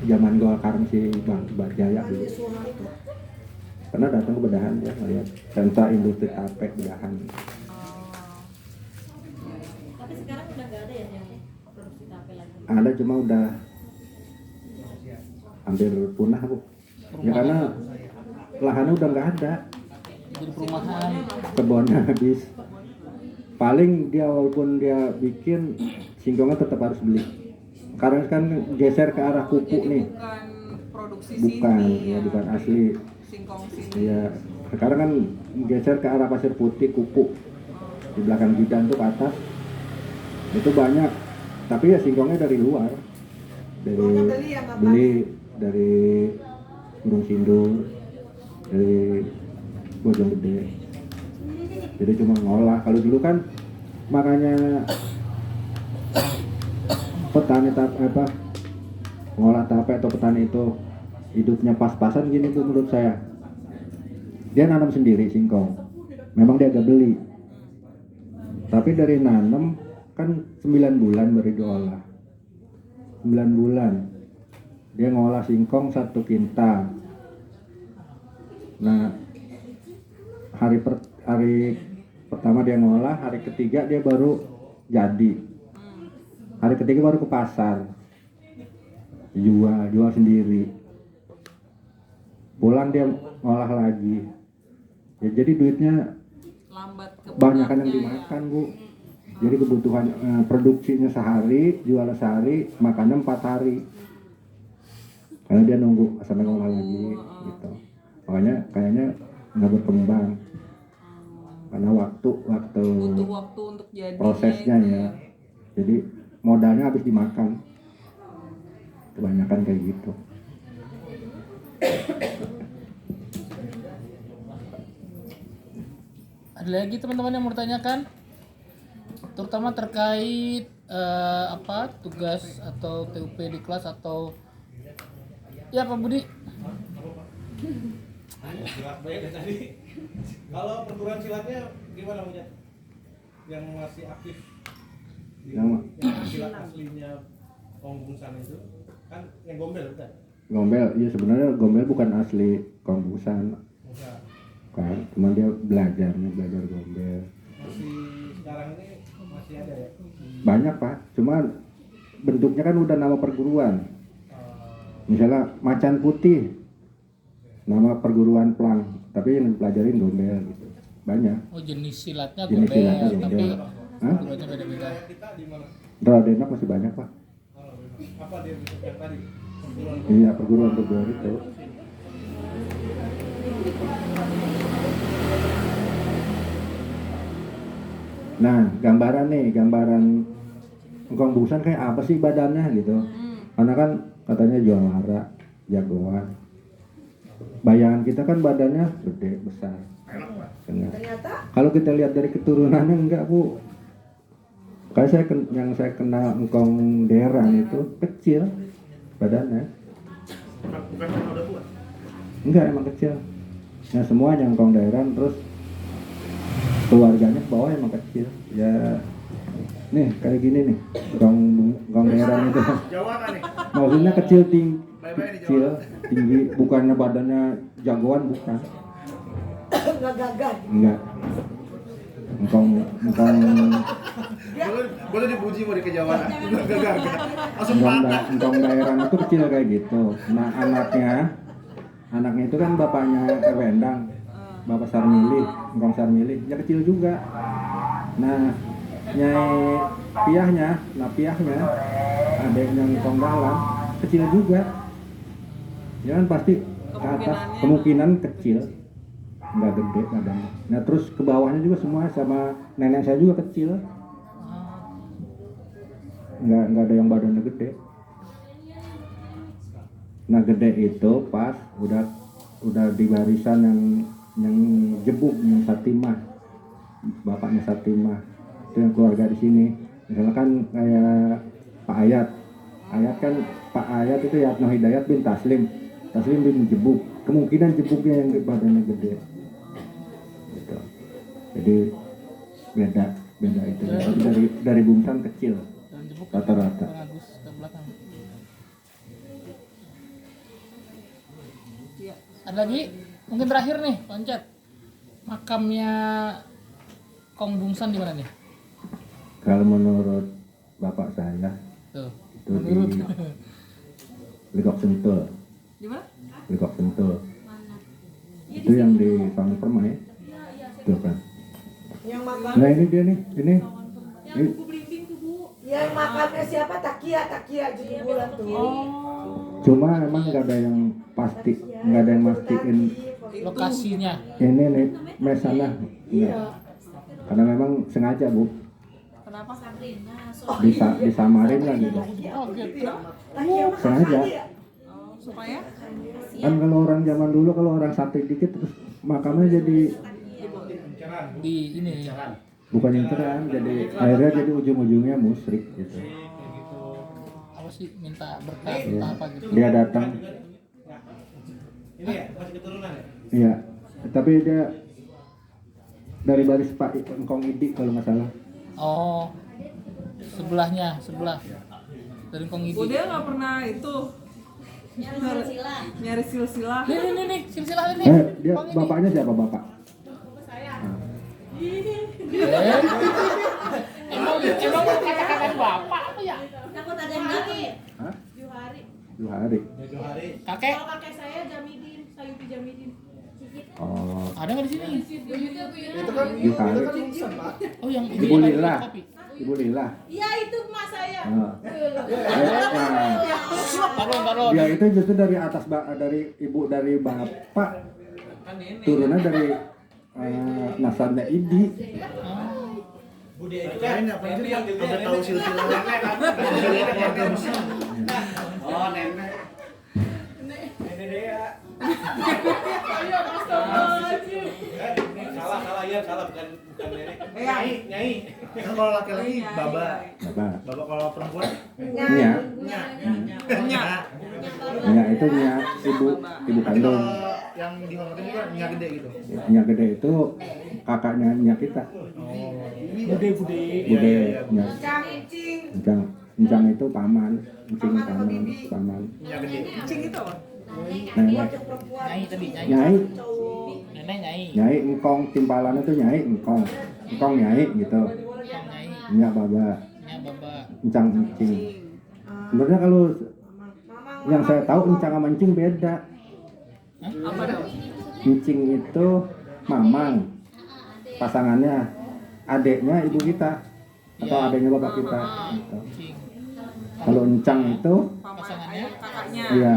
zaman Golkar si Bang Bajaya dulu. karena datang ke bedahan dia ngeliat sentra industri tape bedahan. Tapi sekarang udah nggak ada ya yang produksi tape lagi. Ada cuma udah hampir punah bu. Ya karena lahannya udah nggak ada, Jadi perumahan. kebunnya habis. Paling dia walaupun dia bikin singkongnya tetap harus beli. Karena kan geser ke arah kuku Jadi nih. bukan produksi Bukan, sini ya bukan asli. singkong sini. Iya, sekarang kan geser ke arah pasir putih kupu di belakang bidan tuh ke atas itu banyak, tapi ya singkongnya dari luar, dari beli dari Gunung Sindur, dari Bojonggede, jadi cuma ngolah. Kalau dulu kan makanya petani ngolah tape atau petani itu hidupnya pas-pasan gini tuh menurut saya. Dia nanam sendiri singkong, memang dia agak beli, tapi dari nanam kan 9 bulan baru diolah. 9 bulan dia ngolah singkong 1 kintal. Nah hari pertama dia ngolah, hari ketiga dia baru jadi, hari ketiga baru ke pasar jual sendiri, pulang dia ngolah lagi. Ya jadi duitnya Lambat banyakan yang dimakan bu. Jadi kebutuhan produksinya sehari, jual sehari, makannya 4 hari. Karena dia nunggu sampai ngolah lagi gitu. Makanya kayaknya nggak berkembang. Karena waktu butuh waktu untuk jadi prosesnya ya. Jadi modalnya habis dimakan. Kebanyakan kayak gitu. Ada lagi teman-teman yang mau ditanyakan, terutama terkait tugas atau TUP di kelas atau ya Pak Budi. Jelas banyak ya tadi. Kalau perguruan silatnya gimana punya? Yang masih aktif? Yang silat aslinya Kongbusan itu kan yang Gombel bukan? Gombel, iya sebenarnya Gombel bukan asli Kongbusan. Kan, cuma dia belajar Gombel. Masih sekarang ini masih ada ya? Banyak Pak, cuma bentuknya kan udah nama perguruan. Misalnya Macan Putih, nama perguruan Plang, tapi yang dipelajarin Gombel gitu. Banyak. Oh jenis silatnya Jenis Gombel, silatnya tapi Gombel. Hah? perguruannya beda-beda. Kita di mana? Radenak masih banyak Pak. Apa dia yang tadi? Perguruan Iya, perguruan itu. Nah, gambaran Kongbusan kayak apa sih badannya gitu. Karena kan katanya juara, jagoan. Bayangan kita kan badannya gede, besar. Enggak. Kalau kita lihat dari keturunannya enggak, Bu. Kayak yang saya kenal engkong Derang itu kecil badannya. bukan udah tua? Enggak, emang kecil. Nah, semuanya engkong Derang, terus keluarganya ke bawah emang kecil. Ya nih kayak gini nih, engkong Derang itu. Jawa kan nih? Maksudnya kecil tinggi, bukannya badannya jagoan, bukan. Nggak gagah. Enggak. Engkong Gue tuh dipuji mau di kejauhan. Gak. Langsung patah. engkong daerah itu kecil kayak gitu. Nah anaknya itu kan bapaknya Wendang, bapak Sarmili, engkong Sarmili, ya kecil juga. Nah piahnya adiknya engkong Dalam kecil juga. Ya kan pasti ke atas, kemungkinan kecil, nggak gede badannya. Nah terus ke bawahnya juga semua sama nenek saya juga kecil. Nggak ada yang badannya gede. Nah gede itu pas udah di barisan yang jebuk, yang Satimah, bapaknya Satimah, itu yang keluarga di sini. Misalkan kayak Pak Ayat kan Pak Ayat itu Yatno Hidayat bin Taslim bin Jebuk, kemungkinan jebuknya yang badannya gede. Gitu. Jadi beda itu. Tapi dari Bumsan kecil. Rata-rata. Bagus ke belakang. Iya. Ada lagi? Mungkin terakhir nih, Pancet. Makamnya Kong Bungsan di mana nih? Kalau menurut bapak saya Tuh. itu di Legok Sentul. Di mana? Legok Sentul. Itu yang di Pang Permai. Itu kan. Yang makan, Nah ini dia nih, ini. yang makannya siapa? Takia jadi bulan tuh. Cuma emang nggak ada yang pasti, nggak ada yang mastiin Lokasinya. ini nih mes sana. Enggak. Karena memang sengaja bu, Kenapa? disamarin lah gitu. Oh gitu. Sengaja. Supaya Kan kalau orang zaman dulu kalau orang sakit dikit terus makamnya jadi Di ini. bukan inceran, jadi akhirnya jadi ujung-ujungnya musyrik gitu. Apa sih minta berkah Iya. entah apa gitu. Dia datang, Ini ya, masih keturunan ya? iya. Tapi dia dari baris Pak Engkong Idi kalau nggak salah. Oh. Sebelah. Dari Kong Idi. Bude nggak pernah itu nyari silsilah. Nih, silsilah ini. Dia Kong Idi. bapaknya siapa bapak? Emang mau kata-kata bapak apa ya? Takut ada yang sakit. Hah? Juhari. Johari. Kakek. Kalau kakek saya Jamidin, Sayuti Jamidin. Oh, Ada nggak di sini? Itu kan Johari. Oh yang Ibu yang Lila. kopi. Ibu Lila. Iya itu emak saya. Nah. Taruh. Ya itu justru dari atas dari ibu dari bapak turunnya dari nasabnya Idi. Bude itu kan ada tahu silsilah nenek kan? Silsilah keluarga besar. Oh, nenek. Nenek dia. Salah ya, bukan nenek. Nyai. Kan kalau laki-laki baba. Baba kalau perempuan Nya. Nya itu nya ibu kandung. yang dihormatin itu nya gede gitu. Nya gede itu kakaknya nya kita. Bude. Bude nya. Encang itu paman. Paman. Nya gede. Kucing itu apa? Nenek. Nyai tadi, nyai. Nyai. Nenek nyai. Nyai engkong timpalan itu nyai engkong. Engkong nyai gitu. Kong nyai. Nya baba. Nya baba. Encang encing. Sebenarnya kalau yang saya tahu encang sama encing beda. Apa dong? Encing itu mamang. Pasangannya adeknya ibu kita atau Iya. adeknya bapak kita. Gitu. Cing. Kalau encang itu Pasangannya Kakaknya. iya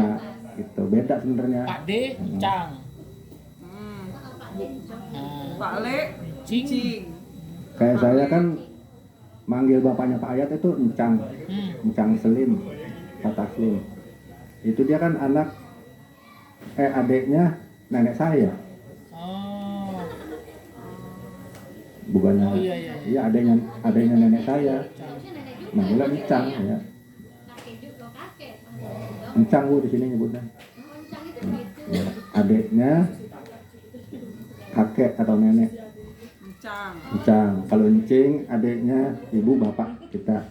gitu beda sebenarnya. Pak D, Cang. Hmm. Nah, Pak Le, Cing. Cing. Kayak saya kan manggil bapaknya Pak Ayat itu encang. Encang Selim, Pak Taslim. Itu dia kan anak adeknya nenek saya. Oh. Bukannya Oh, iya. iya adeknya nenek saya. Manggilnya encang ya. Encang bu di sini nyebutnya. Ya, adeknya kakek atau nenek. Encang. Encang. Kalau encing adeknya ibu bapak kita.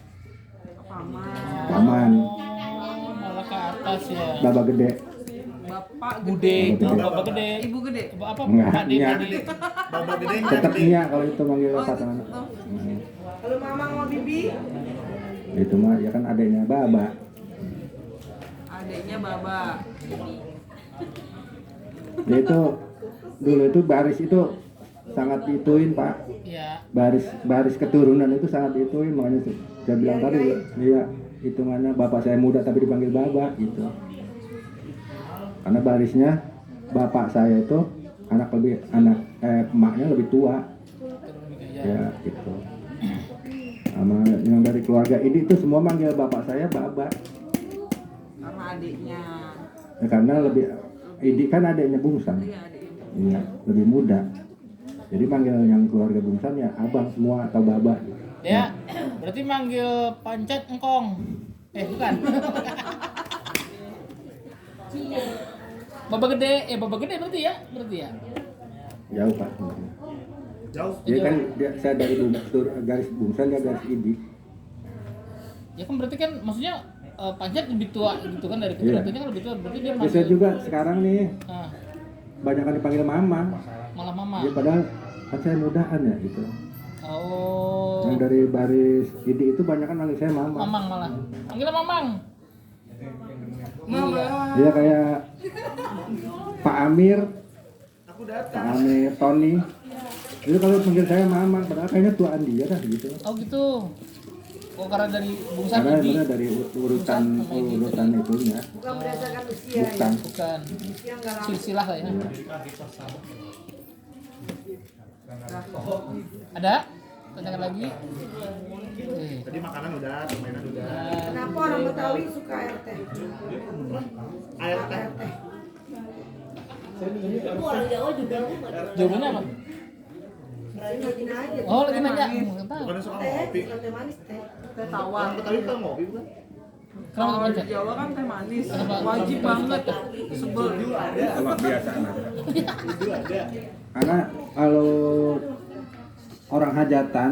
Paman. Paman. Oh, malah ke atas ya. Baba gede. Bapak Bude, gede. Gede. bapak gede. Ibu gede. Apa? Enggak, Pak D, Nya. Pak D. Baba gede nya Tetap gede. Nya kalau itu manggil pasangan. Kalau mama sama bibi, Itu mah ya kan adeknya baba. Adiknya Baba. Dia itu dulu itu baris itu sangat dituin pak. Iya. Baris keturunan itu sangat dituin, makanya saya bilang tadi dia hitungannya bapak saya muda tapi dipanggil baba gitu. Karena barisnya bapak saya itu emaknya lebih tua ya gitu. Sama yang dari keluarga ini itu semua manggil bapak saya baba. Karena adiknya. Ya, karena lebih Idi kan adiknya Bungsan. Iya, adiknya. Iya, lebih muda. Jadi manggil yang keluarga Bungsan ya abang semua atau baba. Ya, berarti manggil Pancet engkong. Bukan. Baba gede berarti ya? Jauh pak. Jauh. Dia kan saya dari garis Bungsan dia garis Idi. Ya kan berarti kan maksudnya Pancet lebih tua gitu kan dari Iya. keturunannya kan lebih tua berarti dia Ya, saya juga sekarang nih Ah, banyak kan dipanggil mama. Malah mama. Ya padahal kan saya mudaan ya gitu. Oh. Yang dari baris ID itu banyak kan manggil saya mama. Mamang malah. Panggilnya Mamang. Mama. Dia kayak Pak Amir, Aku Pak datang. Amir, Tony. Itu kalau panggil saya mama, padahal kayaknya tuaan dia dah gitu. Oh gitu. Oh karena dari bungsa Karena ini. sebenarnya dari urutan itunya, Bukan berdasarkan usia ya. bukan. Bukan. Usia nggak lama. Silsilah lah ya. Iya. Ada? Tanyakan lagi. Oke. Tadi makanan udah, permainan udah. Kenapa orang Betawi suka air teh? Air teh. Itu orang Jawa juga Jawabannya apa? Lagi aja. Oh lagi nanya. Nggak tahu. Bukan soal Teh, ngopi. bukan teh manis teh. Teh tawar. Orang Betawi kan ngopi bukan? Kenapa Kalau nggak di baca? Jawa kan teh manis. Kenapa? Wajib banget. Sebel. Sama biasa Karena kalau orang hajatan,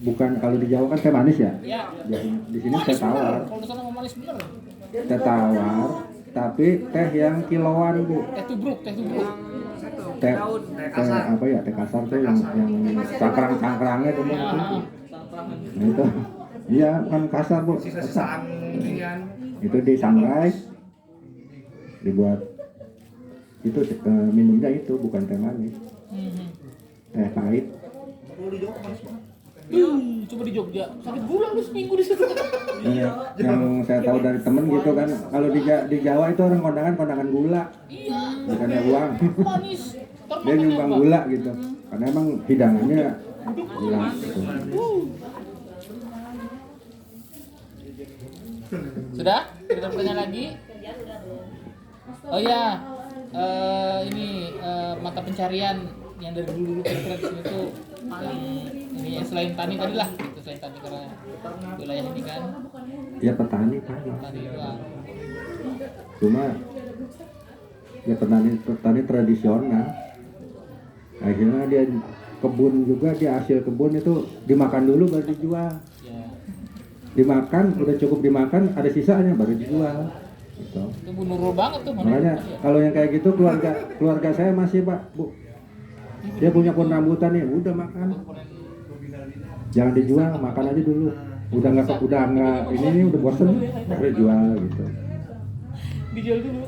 bukan kalau di Jawa kan teh manis ya. Ya. Di sini teh tawar, Kalau di sana mau manis bener. teh tawar, tapi teh yang kiloan bu. Teh tubruk, teh tubruk. Teh, Daun. teh apa ya, teh kasar tuh yang cangkrang-cangkrangnya tuh Bu. Ya. Nah itu, iya kan kasar bu. Sisa-sisaan inian. Itu disangrai, dibuat itu minumnya itu bukan teh manis, Mhm. teh pahit. Kalau di Jawa manis banget. Coba di Jogja, sakit gula lu seminggu di situ. Yang saya tahu dari temen gitu kan, kalau di Jawa itu orang kondangan gula, Iya. bukannya uang. Manis. Dia nyumbang gula gitu, karena emang hidangannya gula. Gitu. Sudah? Kita bertanya lagi? Oh ya, ini mata pencarian yang dari dulu kira-kira di sini tuh yang ini yang selain tani tadi lah, itu selain tani karena wilayah ini kan Ya petani paling. tani doang. Cuma ya petani tradisional. Akhirnya dia kebun juga, dia hasil kebun itu dimakan dulu baru dijual. Ya, Dimakan udah cukup dimakan, ada sisanya baru dijual. Gitu. itu Bu Nurul banget tuh. Makanya kalau yang kayak gitu keluarga saya masih Pak Bu. Dia punya pohon rambutan nih, udah makan. Jangan dijual, makan aja dulu. Udah nggak ini nih udah bosen, baru jual gitu. Dijual dulu.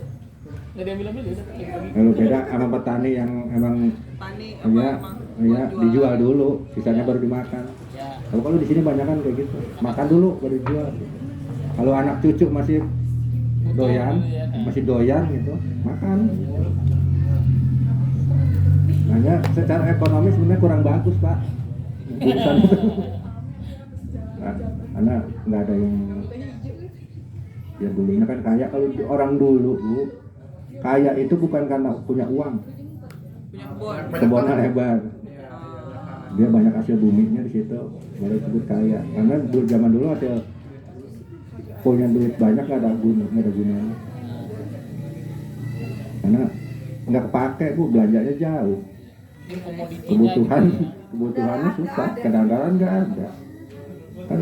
Nggak diambil-ambil ya udah. Kalau beda sama petani yang emang Tani apa ya, emang ya buat jual. dijual dulu, sisanya baru dimakan. Ya. Kalau di sini banyak kan kayak gitu, makan dulu baru dijual. Kalau anak cucu masih doyan, masih doyan gitu, makan. Makanya secara ekonomi sebenarnya kurang bagus Pak. Urusan itu. Nah, karena nggak ada yang ya dulunya kan kaya. Kalau orang dulu Bu, kaya itu bukan karena punya uang, Punya kebun. kebunnya lebar. Dia banyak hasil buminya di situ, baru disebut kaya. Karena dulu zaman dulu hasil punya duit banyak nggak ada gunanya. Karena nggak kepake Bu, belanjanya jauh. Kebutuhannya susah, kadang-kadang nggak ada. Kan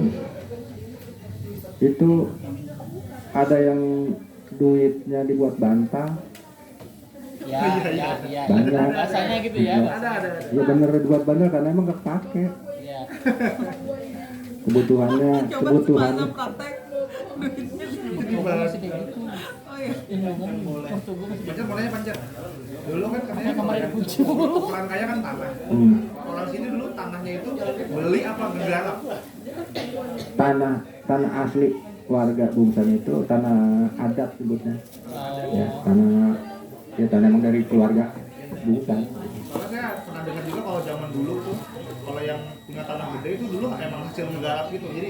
itu ada yang duitnya dibuat bantal. Ya. Banyak. Rasanya gitu ya. Ada. Ya bener dibuat bantal karena emang nggak kepake. Ya. Kebutuhannya. Sepasang praktek. Masih kayak gitu. Oh iya. Ini ngomong waktu gue masih Pancar bolanya pancar. Dulu kan katanya kamarnya dikunci. orang kaya kan tanah. Orang sini dulu tanahnya itu beli apa nggarap? Tanah asli warga Bungsan itu tanah adat sebutnya. Oh. Ya, tanah emang dari keluarga Bungsan. Soalnya saya pernah dengar juga kalau zaman dulu tuh, kalau yang punya tanah gede itu dulu emang hasil menggarap gitu. Jadi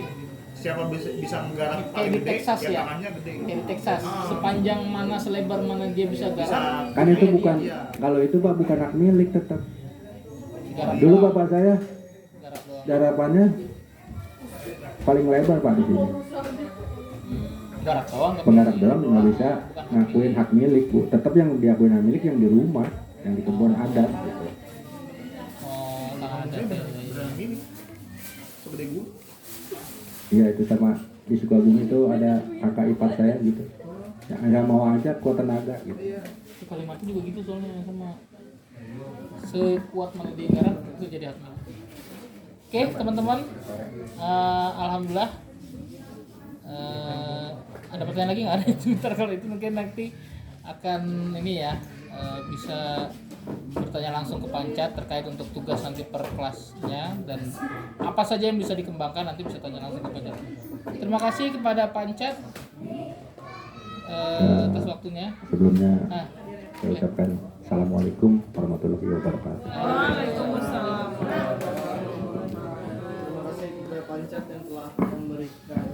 siapa bisa menggarap Kayak paling di gede, Texas ya ya? tanahnya gede. Kayak di Texas, sepanjang mana selebar mana dia bisa garap. Kan itu bukan, kalau itu Pak bukan hak milik tetap. Garap Dulu doang. bapak saya Garap doang. garapannya paling lebar Pak di sini. Garap doang. tapi- Penggarap doang nggak bisa ngakuin hak milik Bu. Tetap yang diakuin hak milik yang di rumah, yang di kebun adat gitu. Oh, tanah ada. Beneran gini, segede gua. Iya itu sama di Sukabumi itu ada kakak ipar saya gitu. Yang mau aja kuat tenaga gitu. Itu Kalimantan juga gitu soalnya sama. Sekuat mana di garap itu jadi admin. Oke teman-teman, alhamdulillah. Ada pertanyaan lagi nggak? Ada itu ntar kalau itu mungkin nanti akan ini ya bisa bertanya langsung ke Pancat terkait untuk tugas nanti per kelasnya dan apa saja yang bisa dikembangkan nanti bisa tanya langsung ke Pancat. Terima kasih kepada Pancat atas waktunya. Sebelumnya saya ucapkan Assalamualaikum warahmatullahi wabarakatuh. Waalaikumsalam. Terima kasih kepada Pancat yang telah memberikan